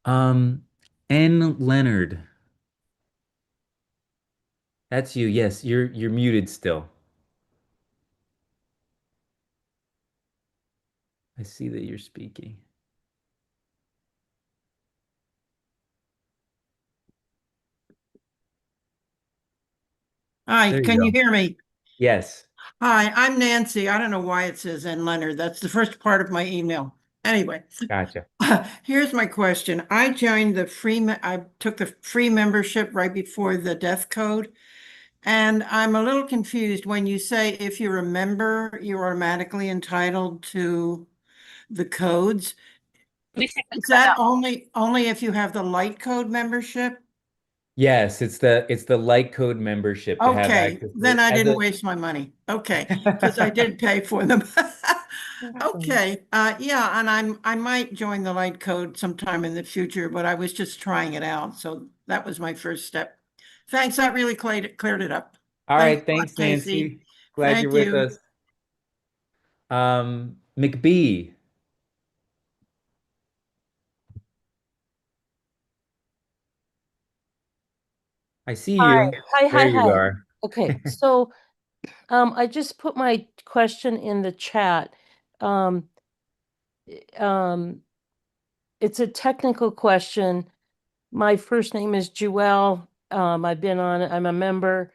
Um, N. Leonard. That's you. Yes, you're muted still. I see that you're speaking. Hi, There you can you go. hear me? Yes. Hi, I'm Nancy. I don't know why it says N. Leonard. That's the first part of my email. Anyway, Gotcha. here's my question. I joined I took the free membership right before the death code, and I'm a little confused when you say if you're a member, you're automatically entitled to the codes. Is that only if you have the light code membership? Yes, it's the light code membership to have Okay, access to then it I as didn't a waste my money. Okay, because I did pay for them. Okay, yeah, and I might join the light code sometime in the future, but I was just trying it out, so that was my first step. Thanks, that really cleared it up. All Thanks right, a lot, thanks, Casey. Nancy. Glad you're Thank with you. us. McBee. I see Hi, you. hi, There hi, you hi. are. Okay, so I just put my question in the chat. Um, um, it's a technical question. My first name is Jewel. I'm a member,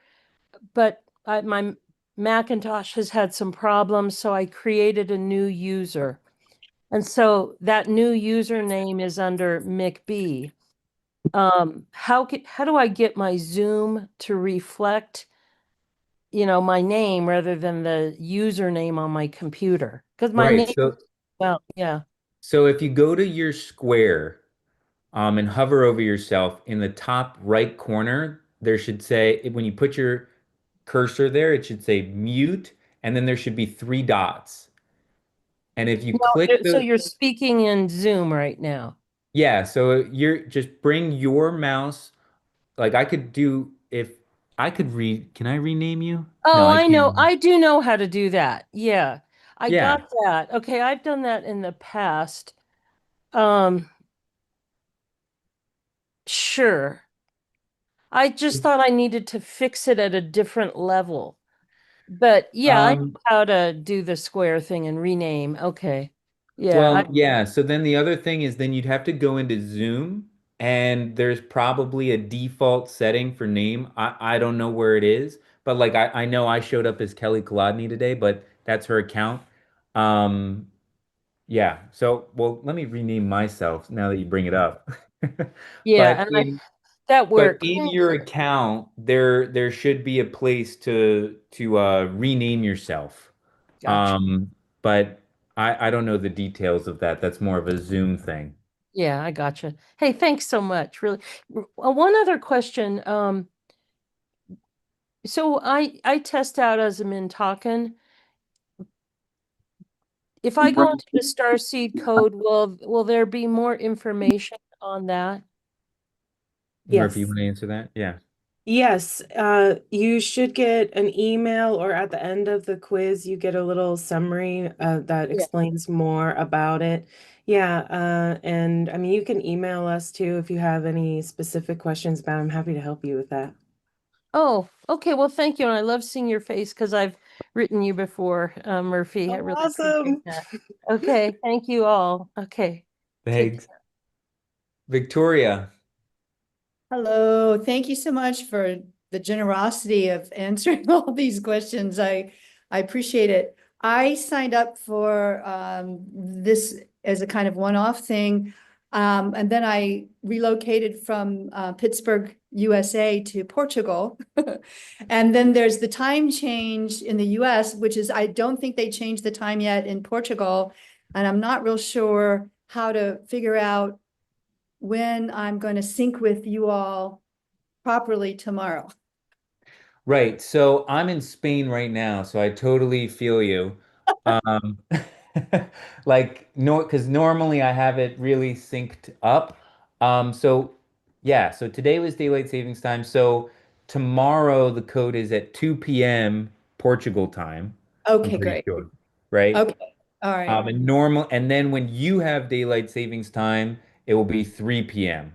but my Macintosh has had some problems, so I created a new user. And so that new username is under McBee. How do I get my Zoom to reflect my name rather than the username on my computer? Because my Right. name, So well, yeah. so if you go to your square, and hover over yourself in the top right corner, there should say, when you put your cursor there, it should say mute, and then there should be three dots. And if you click So the, you're speaking in Zoom right now. yeah, so you're just bring your mouse, like I could do, if I could can I rename you? No, Oh, I I know. can't. I do know how to do that. Yeah. I Yeah. got that. Okay, I've done that in the past. Um, sure. I just thought I needed to fix it at a different level. But yeah, I know Um, how to do the square thing and rename. Okay. Yeah, well, yeah. So then the other thing is then you'd have to go into Zoom and there's probably a default setting for name. I don't know where it is, but like I know I showed up as Kelly Kolodney today, but that's her account. Um, yeah. So, well, let me rename myself now that you bring it up. yeah, But and in that but works. in your account, there should be a place to rename yourself. Gotcha. Um, but I don't know the details of that. That's more of a Zoom thing. Yeah, I gotcha. Hey, thanks so much. Really. One other question. So I test out as a Mintakan. If I go into the Starseed code, will there be more information on that? Murphy, you Yes. want to answer that? Yeah. Yes, you should get an email or at the end of the quiz, you get a little summary that Yeah. explains more about it. Yeah, and I mean, you can email us too if you have any specific questions about it. I'm happy to help you with that. Oh, okay. Well, thank you. And I love seeing your face because I've written you before, Murphy. I really appreciate Awesome. that. Okay. Thank you all. Okay. Take Thanks. Victoria. Hello. Thank you so much for the generosity of answering all these questions. I appreciate it. I signed up for this as a kind of one-off thing. And then I relocated from Pittsburgh, USA to Portugal. And then there's the time change in the US, which is, I don't think they changed the time yet in Portugal. And I'm not real sure how to figure out when I'm going to sync with you all properly tomorrow. Right. So I'm in Spain right now, so I totally feel you. Um, like no, because normally I have it really synced up. So yeah, so today was daylight savings time. So tomorrow the code is at 2 p.m. Portugal time. I'm Okay, pretty great. sure, right? Okay, all right. And then when you have daylight savings time, it will be 3 p.m.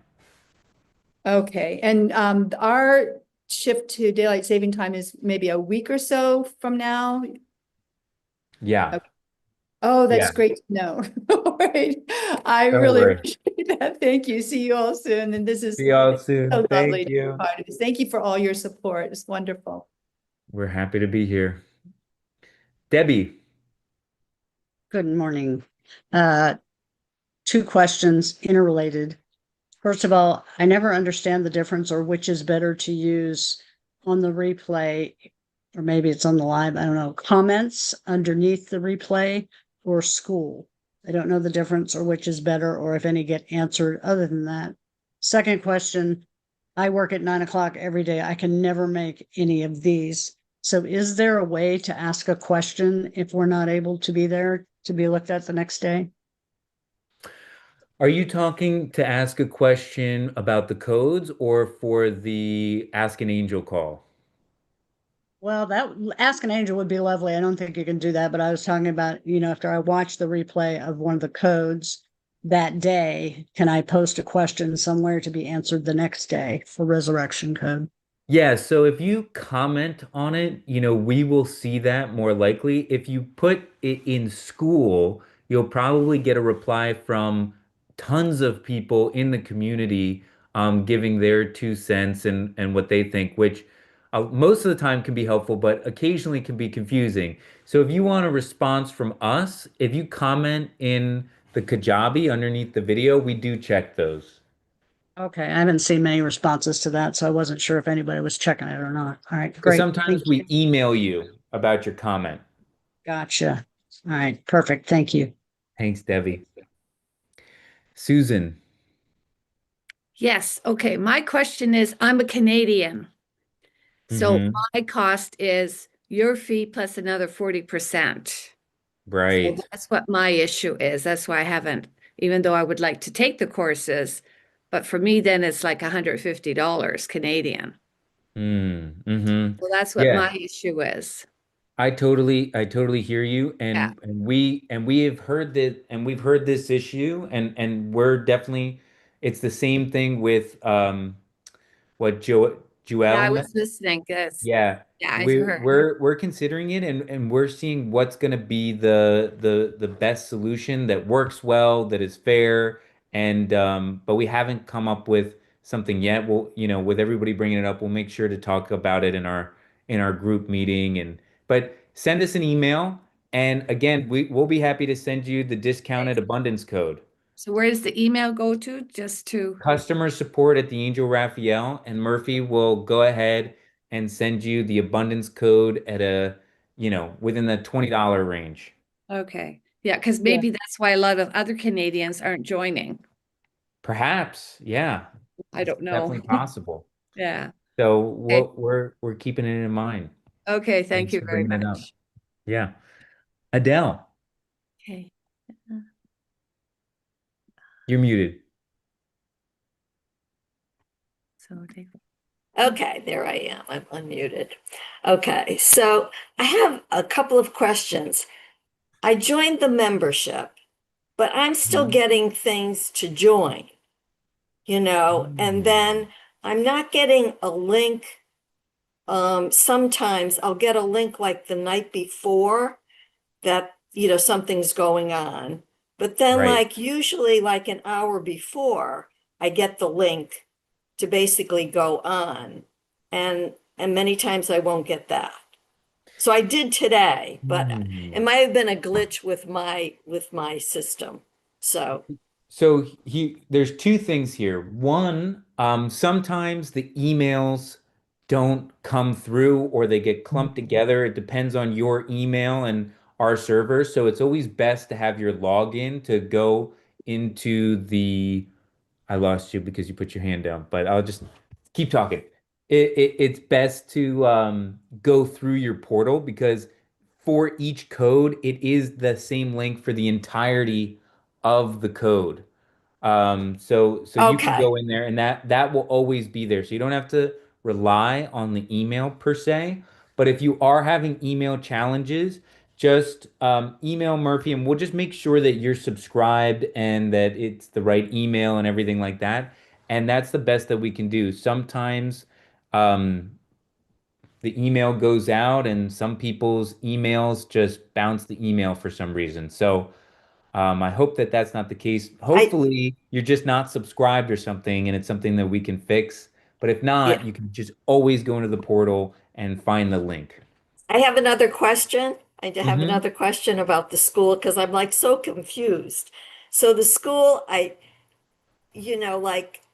Okay, and our shift to daylight saving time is maybe a week or so from now. Yeah. Okay. Oh, that's Yeah. great to know. All right. I Don't really worry. appreciate that. Thank you. See you all soon. And this is See y'all soon. so lovely Thank to be you. part of this. Thank you for all your support. It's wonderful. We're happy to be here. Debbie. Good morning. Two questions interrelated. First of all, I never understand the difference or which is better to use on the replay, or maybe it's on the live, I don't know, comments underneath the replay or school. I don't know the difference or which is better or if any get answered other than that. Second question, I work at 9 o'clock every day. I can never make any of these. So is there a way to ask a question if we're not able to be there to be looked at the next day? Are you talking to ask a question about the codes or for the Ask an Angel call? Well, that Ask an Angel would be lovely. I don't think you can do that, but I was talking about, after I watch the replay of one of the codes that day, can I post a question somewhere to be answered the next day for Resurrection Code? Yeah, so if you comment on it, we will see that more likely. If you put it in school, you'll probably get a reply from tons of people in the community giving their 2 cents and what they think, which most of the time can be helpful, but occasionally can be confusing. So if you want a response from us, if you comment in the Kajabi underneath the video, we do check those. Okay, I haven't seen many responses to that, so I wasn't sure if anybody was checking it or not. All right, So great. sometimes Thank we you. email you about your comment. Gotcha. All right, perfect. Thank you. Thanks, Debbie. Susan. Yes. Okay. My question is, I'm a Canadian. So my cost is your fee plus another 40%. Right. So that's what my issue is. That's why I haven't, even though I would like to take the courses, but for me, then it's like $150 Canadian. So that's what Yeah. my issue is. I totally hear you. And we have heard that, and we've heard this issue, and we're definitely, it's the same thing with what Yeah, I Joelle. was listening. Yes. Yeah, Yeah, I we're heard. we're considering it, and we're seeing what's going to be the best solution that works well, that is fair, and but we haven't come up with something yet. We'll, with everybody bringing it up, we'll make sure to talk about it in our group meeting, but send us an email, and again, we'll be happy to send you the discounted abundance code. So where does the email go to? Just to Customer support at the Angel Raphael, and Murphy will go ahead and send you the abundance code at within the $20 range. Okay. Yeah, because Yeah. maybe that's why a lot of other Canadians aren't joining. Perhaps, yeah. I don't know. Definitely possible. Yeah. So Okay. we're keeping it in mind. Okay, thank Thanks you for very bringing it up. much. Yeah. Adele, Okay. you're muted. So take Okay, there I am. I'm unmuted. Okay, so I have a couple of questions. I joined the membership, but I'm still getting things to join, and then I'm not getting a link. Sometimes I'll get a link like the night before that, something's going on. But then, Right. usually like an hour before, I get the link to basically go on. And and many times I won't get that. So I did today, but it Hmm. might have been a glitch with my system. So So there's two things here. One, sometimes the emails don't come through or they get clumped together. It depends on your email and our server. So it's always best to have your login to go into the I lost you because you put your hand down, but I'll just keep talking. It's best to go through your portal because for each code, it is the same link for the entirety of the code. So you can okay. go in there and that will always be there. So you don't have to rely on the email per se. But if you are having email challenges, just email Murphy and we'll just make sure that you're subscribed and that it's the right email and everything like that. And that's the best that we can do. Sometimes um, the email goes out and some people's emails just bounce the email for some reason. So I hope that that's not the case. I Hopefully, you're just not subscribed or something, and it's something that we can fix. But if not, yeah. you can just always go into the portal and find the link. I have another question. I have Hmm. another question about the school because I'm like so confused. So the school, like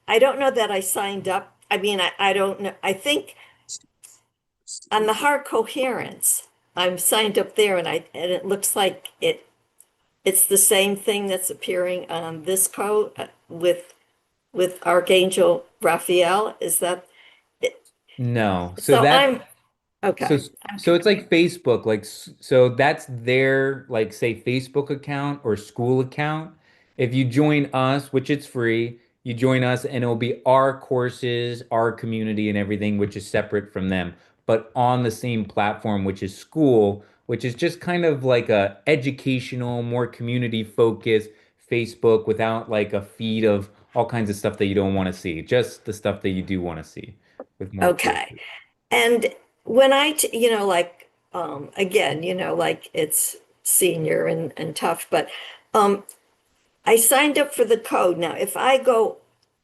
I don't know that I signed up. I mean, I don't know. I think on the heart coherence, I'm signed up there and it looks like it's the same thing that's appearing on this code with Archangel Raphael. Is that it? No, so So that I'm So okay. I'm so it's confused. like Facebook, so that's their like say Facebook account or school account. If you join us, which it's free, you join us and it'll be our courses, our community and everything, which is separate from them, but on the same platform, which is school, which is just kind of like a educational, more community focused Facebook without like a feed of all kinds of stuff that you don't want to see, just the stuff that you do want to see with more Okay. courses. And when like again, like it's senior and tough, but um I signed up for the code. Now, if I go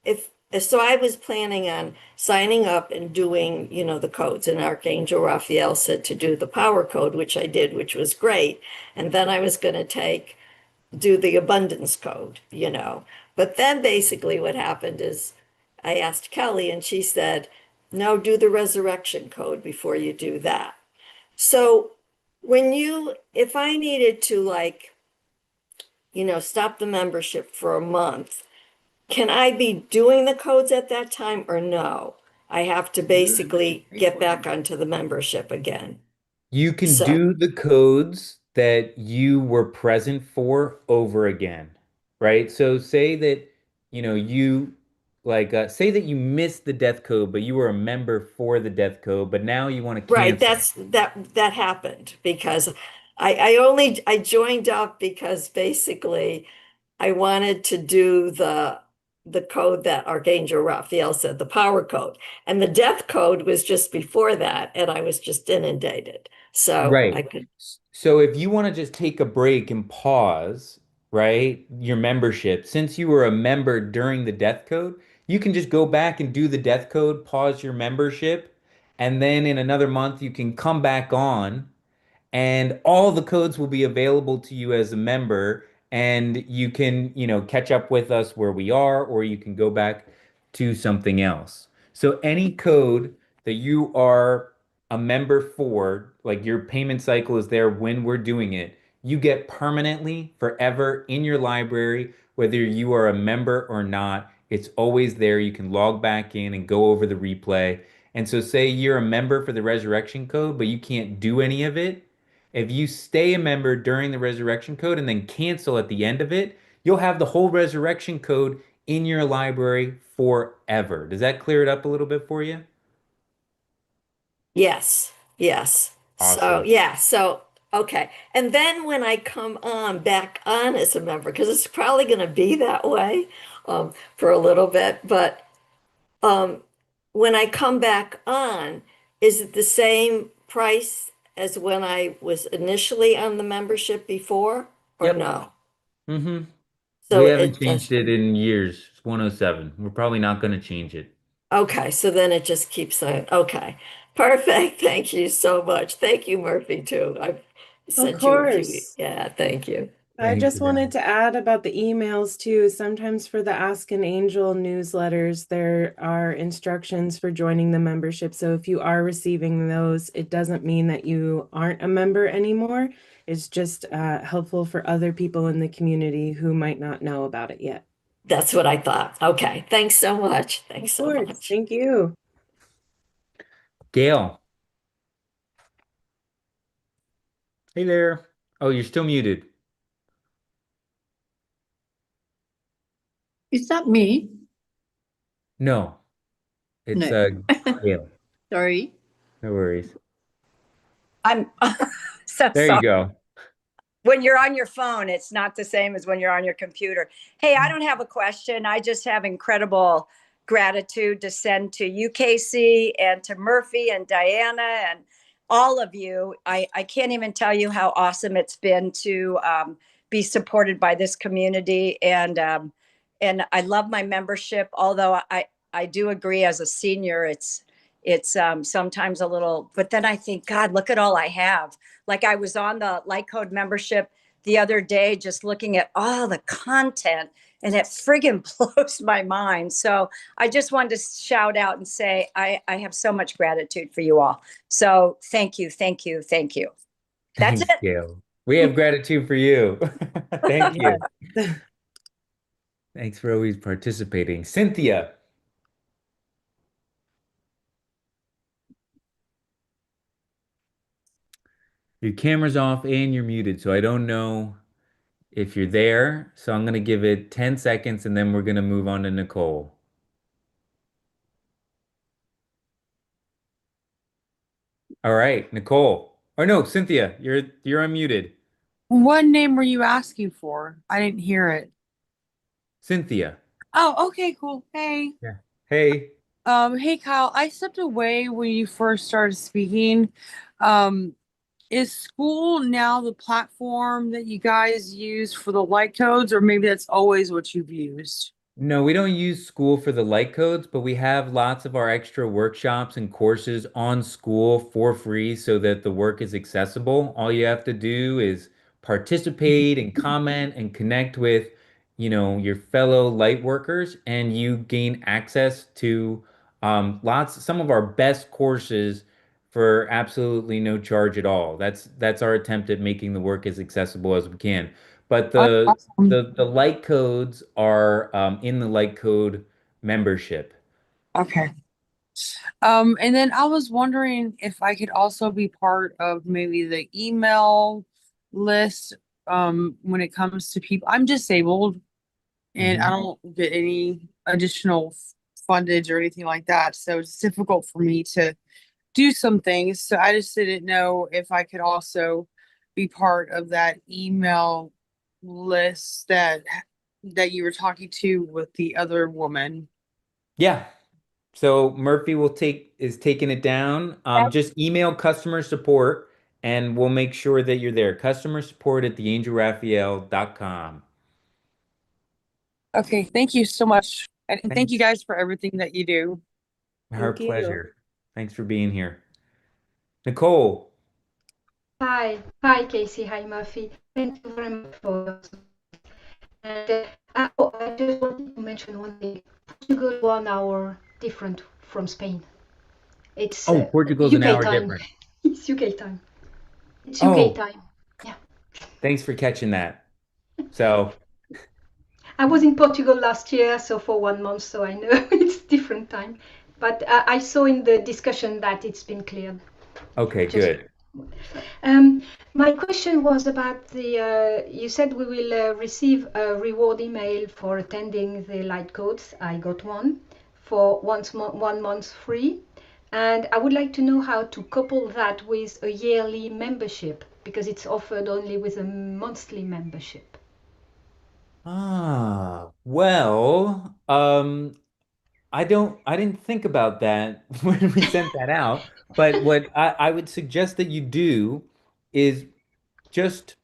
if so I was planning on signing up and doing, the codes, and Archangel Raphael said to do the power code, which I did, which was great. And then I was going to do the abundance code. But then basically what happened is I asked Kelly and she said, no, do the resurrection code before you do that. So if I needed to stop the membership for a month, can I be doing the codes at that time or no? I have to basically get back onto the membership again. You can So, do the codes that you were present for over again, right? So say that, you like say that you missed the death code, but you were a member for the death code, but now you want to right, cancel. that happened because I joined up because basically I wanted to do the code that Archangel Raphael said, the power code. And the death code was just before that, and I was just inundated. So I Right. could, So if you want to just take a break and pause, right, your membership, since you were a member during the death code, you can just go back and do the death code, pause your membership, and then in another month you can come back on and all the codes will be available to you as a member and you can catch up with us where we are or you can go back to something else. So any code that you are a member for, like your payment cycle is there when we're doing it, you get permanently forever in your library whether you are a member or not. It's always there. You can log back in and go over the replay. And so say you're a member for the resurrection code but you can't do any of it, if you stay a member during the resurrection code and then cancel at the end of it, you'll have the whole resurrection code in your library forever. Does that clear it up a little bit for you? yes, yes. So, Awesome. yeah, so, okay. And then when I come on back on as a member, because it's probably going to be that way for a little bit, but um, when I come back on, is it the same price as when I was initially on the membership before or Yep. no? Mm-hmm. We So haven't it changed just, it in years. It's 107. We're probably not going to change it. okay, so then it just keeps saying, okay. Perfect. Thank you so much. Thank you, Murphy, too. I've Of sent you a few. course. Yeah, thank you. I Thanks just again. wanted to add about the emails too. Sometimes for the Ask an Angel newsletters, there are instructions for joining the membership. So if you are receiving those, it doesn't mean that you aren't a member anymore. It's just helpful for other people in the community who might not know about it yet. That's what I thought. Okay. Thanks so much. Thanks Of so course. much. Thank you. Gail. Hey there. Oh, you're still muted. It's not me. No, it's No. Gail. Sorry. No worries. I'm so There you sorry. go. When you're on your phone, it's not the same as when you're on your computer. Hey, I don't have a question. I just have incredible gratitude to send to you, Casey, and to Murphy and Diana and all of you. I can't even tell you how awesome it's been to be supported by this community. And I love my membership, although I do agree as a senior, it's sometimes a little, but then I think, God, look at all I have. Like I was on the Light Code membership the other day, just looking at all the content, and it friggin' blows my mind. So I just wanted to shout out and say, I have so much gratitude for you all. So thank you, thank you, thank you. That's Thanks, Gail. We have gratitude for you. Thank it. you. Thanks for always participating. Cynthia. Your camera's off and you're muted, so I don't know if you're there. So I'm going to give it 10 seconds and then we're going to move on to Nicole. All right, Nicole. Or no, Cynthia, you're unmuted. What name were you asking for? I didn't hear it. Cynthia. Oh, okay, cool. Hey. Yeah. Hey. Hey Kyle, I stepped away when you first started speaking. Um, is school now the platform that you guys use for the light codes, or maybe that's always what you've used? No, we don't use school for the light codes, but we have lots of our extra workshops and courses on school for free so that the work is accessible. All you have to do is participate and comment and connect with, your fellow light workers, and you gain access to some of our best courses for absolutely no charge at all. That's our attempt at making the work as accessible as we can. But the Awesome. the light codes are in the light code membership. Okay. And then I was wondering if I could also be part of maybe the email list when it comes to people. I'm disabled and I don't get any additional fundage or anything like that. So it's difficult for me to do some things. So I just didn't know if I could also be part of that email list that you were talking to with the other woman. Yeah. So Murphy is taking it down. Just email customer support and we'll make sure that you're there. Customer support at theangelraphael.com. Okay, thank you so much. And thank you Thanks. guys for everything that you do. Our Thank you. pleasure. Thanks for being here. Nicole. Hi, Casey. Hi, Murphy. Thank you very much for your support. And I just wanted to mention one thing. Portugal 1 hour different from Spain. It's Oh, Portugal's an UK hour time. different. It's UK time. It's UK Oh, time. Yeah. thanks for catching that. So, I was in Portugal last year, so for 1 month, so I know it's different time. But I saw in the discussion that it's been cleared. okay, Just good. my question was about you said we will receive a reward email for attending the light codes. I got one for 1 month free. And I would like to know how to couple that with a yearly membership because it's offered only with a monthly membership. Well, I didn't think about that when we sent that out, but what I would suggest that you do is just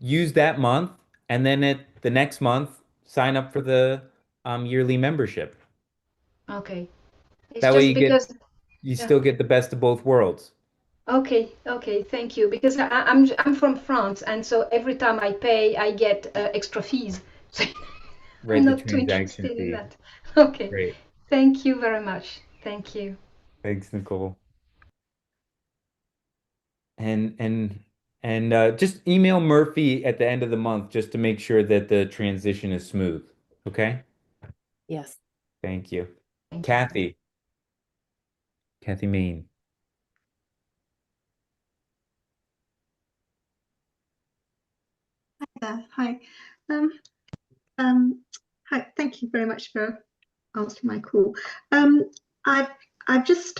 use that month and then at the next month sign up for the yearly membership. Okay. It's That way just you get because you Yeah. still get the best of both worlds. Okay, okay, thank you. Because I'm from France, and so every time I pay, I get extra fees. So I'm Right, the not too transaction interested in fee. that. Okay, Great. thank you very much. Thank you. Thanks, Nicole. And just email Murphy at the end of the month just to make sure that the transition is smooth. Okay? Yes. Thank you. Thank you. Kathy Main. Hi. Um, um, Hi. Thank you very much for answering my call. Um, I've I've just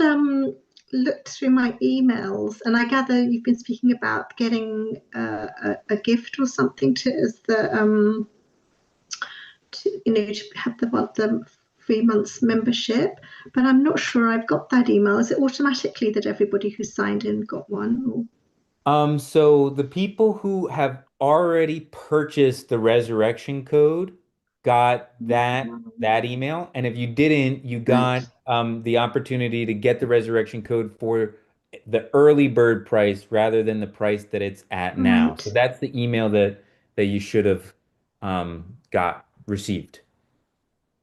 looked through my emails, and I gather you've been speaking about getting a gift or something to as the to have the 3 months membership. But I'm not sure I've got that email. Is it automatically that everybody who signed in got one? Or? So the people who have already purchased the resurrection code got that email, and if you didn't, you got Right. the opportunity to get the resurrection code for the early bird price rather than the price that it's at now. So Right. that's the email that you should have got received.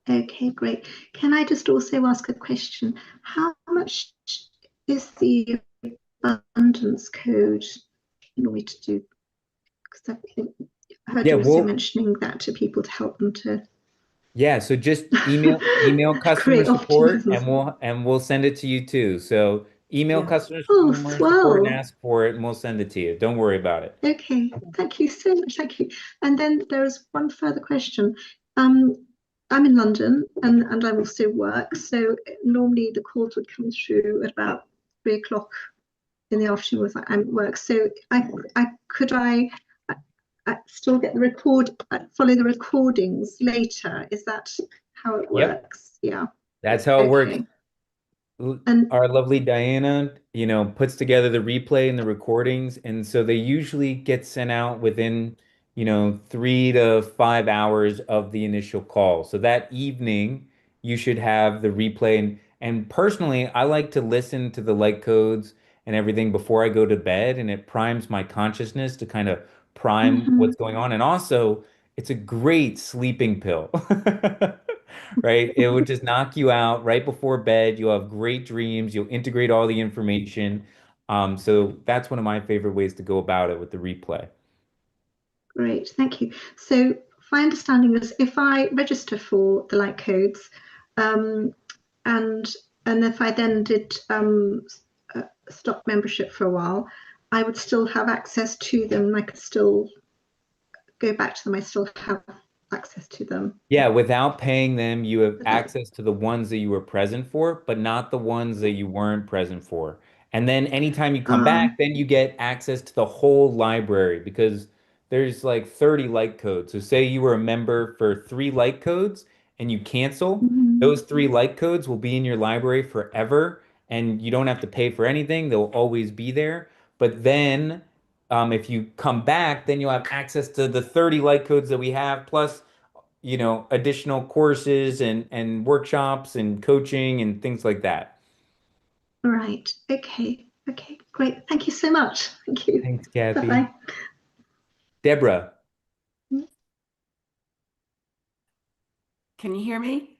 Okay, great. Can I just also ask a question? How much is the abundance code in order to do? Because I heard Yeah, you also well, mentioning that to people to help them to yeah, so just email customer create support optimism. and we'll send it to you too. So email Yeah. customer Oh, support and swell. ask for it and we'll send it to you. Don't worry about it. Okay, thank you so much. Thank you. And then there is one further question. Um, I'm in London and I also work. So normally the calls would come through at about 3 o'clock in the afternoon with I'm at work. So I still get follow the recordings later. Is that how it Yep. works? Yeah. That's how it works. Okay. And Our lovely Diana, puts together the replay and the recordings, and so they usually get sent out within, 3 to 5 hours of the initial call. So that evening, you should have the replay. And personally, I like to listen to the light codes and everything before I go to bed, and it primes my consciousness to kind of prime what's going on. And also, it's a great sleeping pill. Right? It would just knock you out right before bed. You'll have great dreams. You'll integrate all the information. So that's one of my favorite ways to go about it with the replay. great, thank you. So my understanding is if I register for the light codes, um, and if I then did stop membership for a while, I would still have access to them. I could still go back to them. I still have access to them. Yeah, without paying them, you have Without, access to the ones that you were present for, but not the ones that you weren't present for. And then anytime you come back, then you get access to the whole library because there's like 30 light codes. So say you were a member for 3 light codes and you cancel, those 3 light codes will be in your library forever and you don't have to pay for anything. They'll always be there. But then if you come back, then you'll have access to the 30 light codes that we have, plus additional courses and workshops and coaching and things like that. right. Okay. Okay. Great. Thank you so much. Thank you. Thanks, Kathy. Bye-bye. Deborah. Can you hear me?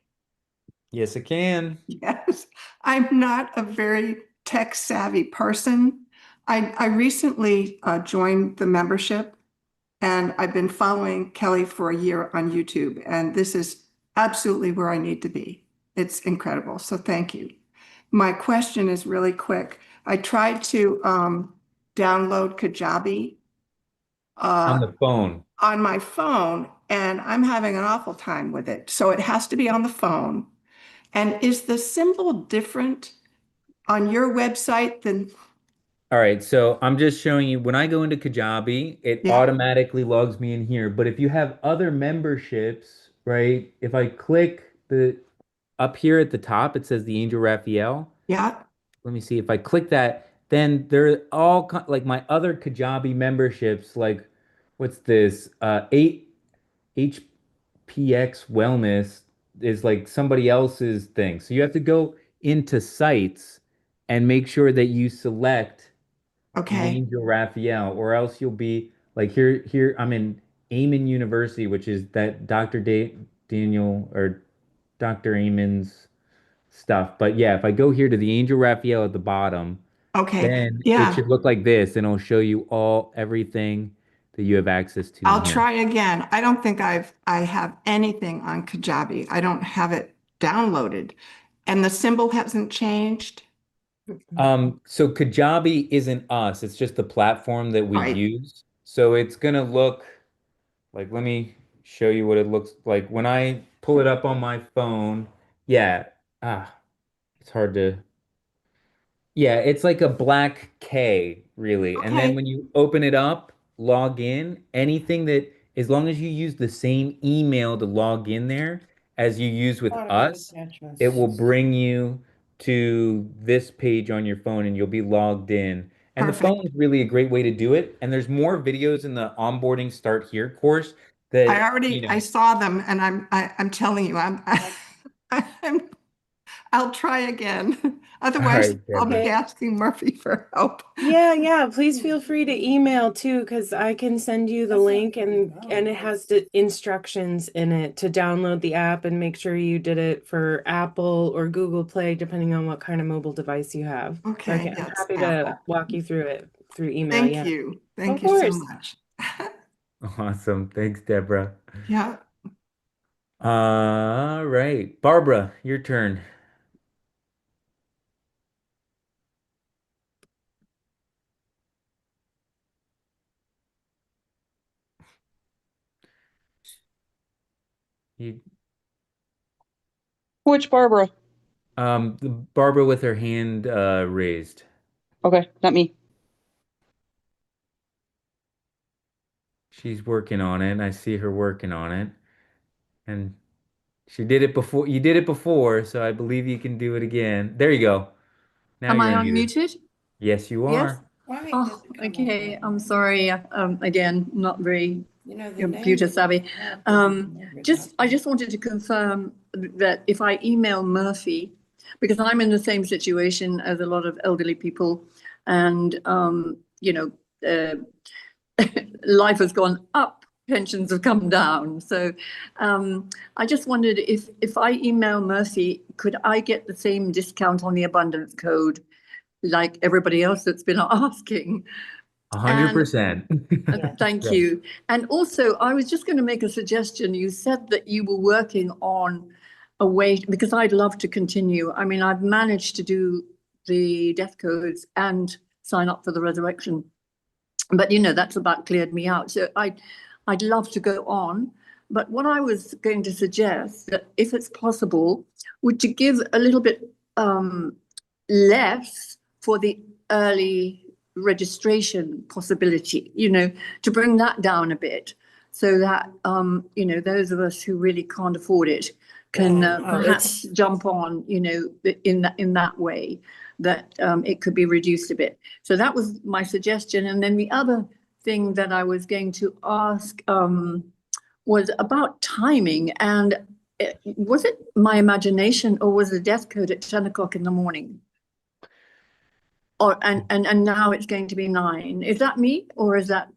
Yes, I can. Yes. I'm not a very tech savvy person. I recently joined the membership and I've been following Kelly for a year on YouTube, and this is absolutely where I need to be. It's incredible. So thank you. My question is really quick. I tried to download Kajabi On the phone. on my phone, and I'm having an awful time with it. So it has to be on the phone. And is the symbol different on your website than? All right, so I'm just showing you when I go into Kajabi, it Yeah. automatically logs me in here. But if you have other memberships, right? If I click the up here at the top, it says the Angel Raphael. Yeah. Let me see if I click that, then they're all like my other Kajabi memberships, like what's this? 8HPX Wellness is like somebody else's thing. So you have to go into sites and make sure that you select the Okay. angel Raphael, or else you'll be like here I'm in Amen University, which is that Daniel or Dr. Amen's stuff. But yeah, if I go here to the angel Raphael at the bottom, Okay. then it Yeah. should look like this, and it'll show you everything that you have access to in I'll here. try again. I don't think I have anything on Kajabi. I don't have it downloaded. And the symbol hasn't changed. So Kajabi isn't us, it's just the platform that we Right. use. So it's gonna look like, let me show you what it looks like when I pull it up on my phone. Yeah, it's hard to. Yeah, it's like a black K, really. And then Okay. when you open it up, log in, anything that, as long as you use the same email to log in there as you use with us, it will bring you to this page on your phone and you'll be logged in. And the phone Perfect. is really a great way to do it. And there's more videos in the onboarding start here course I that, already I saw them and I'm telling you, I'm I'll try again. all Otherwise, right, I'll be Deborah. asking Murphy for help. Yeah, please feel free to email too, because I can send you the link and it has the instructions in it to download the app and make sure you did it for Apple or Google Play, depending on what kind of mobile device you have. So Okay, I'm yes, happy Apple. to walk you through it through email. Thank Yeah. you. Of Thank you so course. much. Awesome. Thanks, Deborah. Yeah. All right. Barbara, your turn. You, Which Barbara? Barbara with her hand raised. Okay, not me. She's working on it. I see her working on it. And she did it before. You did it before, so I believe you can do it again. There you go. Now Am I you're unmuted. unmuted? Yes, you Yes. are. Oh, okay. I'm sorry. Again, not very computer savvy. I just wanted to confirm that if I email Murphy, because I'm in the same situation as a lot of elderly people, and life has gone up, pensions have come down. So I just wondered if I email Murphy, could I get the same discount on the abundance code like everybody else that's been asking? 100%. Thank you. And also, I was just going to make a suggestion. You said that you were working on a way, because I'd love to continue. I mean, I've managed to do the death codes and sign up for the resurrection, but that's about cleared me out. So I'd love to go on. But what I was going to suggest, that if it's possible, would to give a little bit less for the early registration possibility, to bring that down a bit, so that those of us who really can't afford it can perhaps jump on, in that way, that it could be reduced a bit. So that was my suggestion. And then the other thing that I was going to ask was about timing. And was it my imagination, or was the death code at 10 o'clock in the morning? Or and now it's going to be 9. Is that me, or was that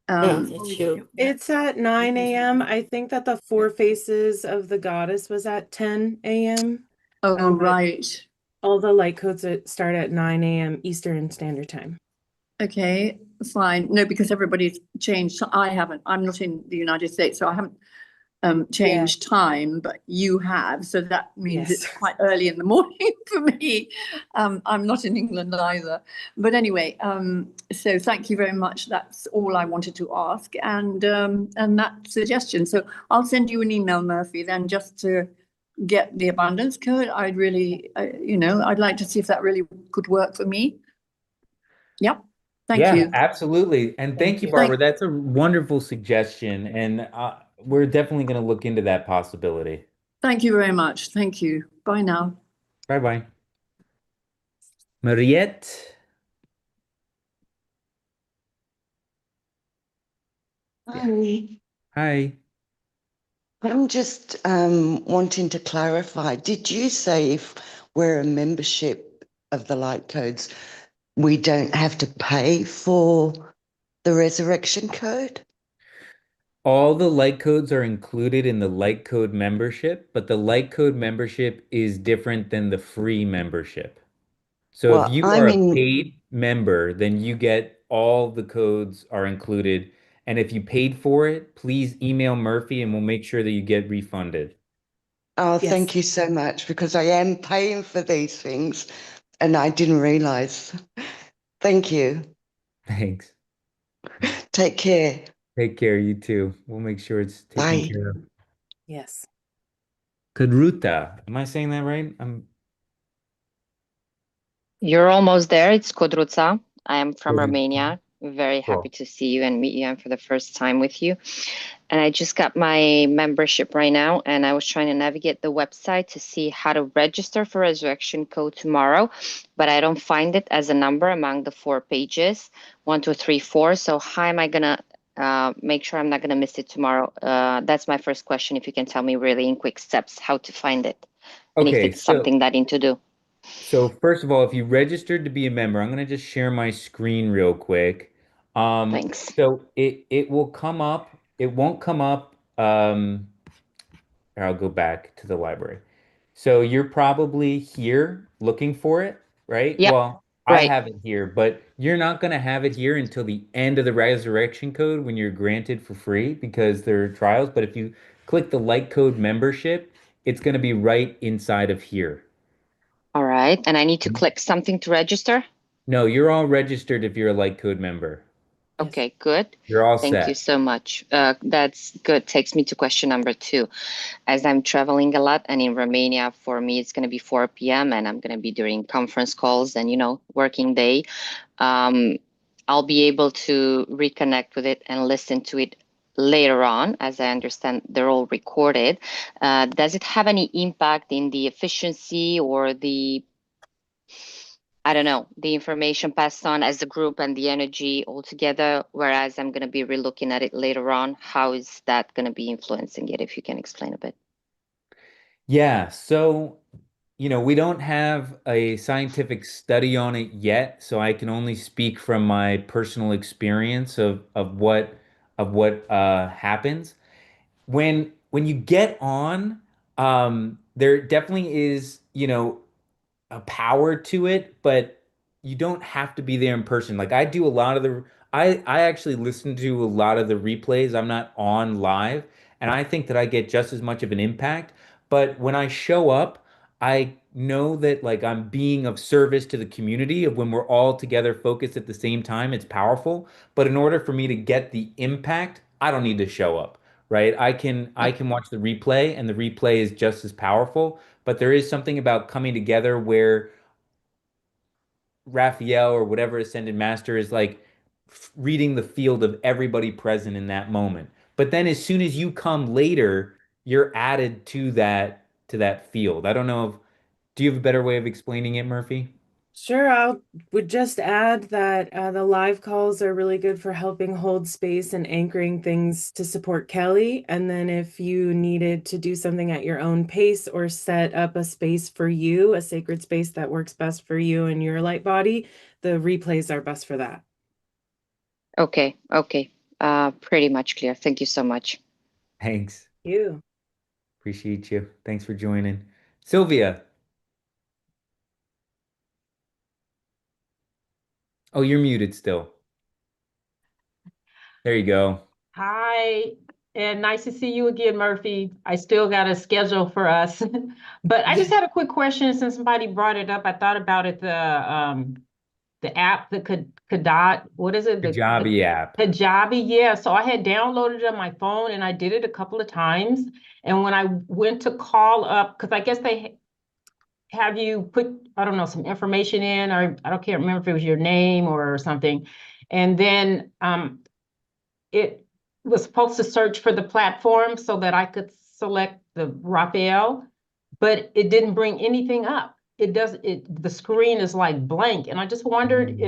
it's you. It's at 9 a.m. I think that the 4 Faces of the Goddess was at 10 a.m. Oh, right. All the light codes start at 9 a.m. Eastern Standard Time. Okay, fine. No, because everybody's changed. I haven't. I'm not in the United States, so I haven't changed time, but you have. So that means it's quite early in the morning for me. I'm not in England either. But anyway, so thank you very much. That's all I wanted to ask, and that suggestion. So I'll send you an email, Murphy, then, just to get the abundance code. I'd really, I'd like to see if that really could work for me. Yep. Thank you. Absolutely. And thank you, Barbara. That's a wonderful suggestion. And we're definitely going to look into that possibility. Thank you very much. Thank you. Bye now. Bye-bye. Mariette. Hi. Hi. I'm just wanting to clarify. Did you say if we're a membership of the light codes, we don't have to pay for the resurrection code? All the light codes are included in the light code membership, but the light code membership is different than the free membership. So if Well, you are I'm a in, paid member, then you get all the codes are included. And if you paid for it, please email Murphy and we'll make sure that you get refunded. oh, Yes. thank you so much, because I am paying for these things and I didn't realize. Thank you. Thanks. Take care. Take care, you too. We'll make sure it's taken Bye. care of. Yes. Kudruta, am I saying that right? You're almost there. It's Kodruța. I am from Kudruta. Romania. Very happy Cool. to see you and meet you. I'm for the first time with you. And I just got my membership right now, and I was trying to navigate the website to see how to register for Resurrection Code tomorrow, but I don't find it as a number among the 4 pages, 1, 2, 3, 4. So how am I gonna make sure I'm not gonna miss it tomorrow? That's my first question. If you can tell me really in quick steps how to find it, and if Okay, it's something that I need to do. so first of all, if you registered to be a member, I'm gonna just share my screen real quick. Thanks. So it will come up. It won't come up. I'll go back to the library. So you're probably here looking for it, right? Yep. Well, I Right. have it here, but you're not gonna have it here until the end of the resurrection code when you're granted for free because there are trials. But if you click the light code membership, it's gonna be right inside of here. All right. And I need to click something to register? No, you're all registered if you're a light code member. Okay, good. You're all Thank you set. so much. That's good. Takes me to question number 2. As I'm traveling a lot and in Romania, for me, it's going to be 4 p.m. and I'm going to be doing conference calls and, working day. I'll be able to reconnect with it and listen to it later on. As I understand, they're all recorded. Does it have any impact in the efficiency or the information passed on as a group and the energy altogether, whereas I'm going to be relooking at it later on? How is that going to be influencing it, if you can explain a bit? Yeah, so we don't have a scientific study on it yet, so I can only speak from my personal experience of what happens. When you get on, there definitely is, a power to it, but you don't have to be there in person. Like I do a lot of I actually listen to a lot of the replays. I'm not on live, and I think that I get just as much of an impact. But when I show up, I know that like I'm being of service to the community of when we're all together focused at the same time, it's powerful. But in order for me to get the impact, I don't need to show up, right? I can watch the replay and the replay is just as powerful, but there is something about coming together where Raphael or whatever ascended master is like reading the field of everybody present in that moment. But then as soon as you come later, you're added to that field. I don't know if do you have a better way of explaining it, Murphy? Sure, I would just add that the live calls are really good for helping hold space and anchoring things to support Kelly. And then if you needed to do something at your own pace or set up a space for you, a sacred space that works best for you and your light body, the replays are best for that. Okay. Pretty much clear. Thank you so much. Thanks. You. Appreciate you. Thanks for joining. Sylvia. Oh, you're muted still. There you go. Hi, and nice to see you again, Murphy. I still got a schedule for us, but I just had a quick question since somebody brought it up. I thought about it, the app, the Kadot, what is it? The Kajabi app. Kajabi, yeah. So I had downloaded it on my phone and I did it a couple of times. And when I went to call up, because I guess they have you put, I don't know, some information in, or can't remember if it was your name or something. And then it was supposed to search for the platform so that I could select the Raphael, but it didn't bring anything up. The screen is like blank. And I just wondered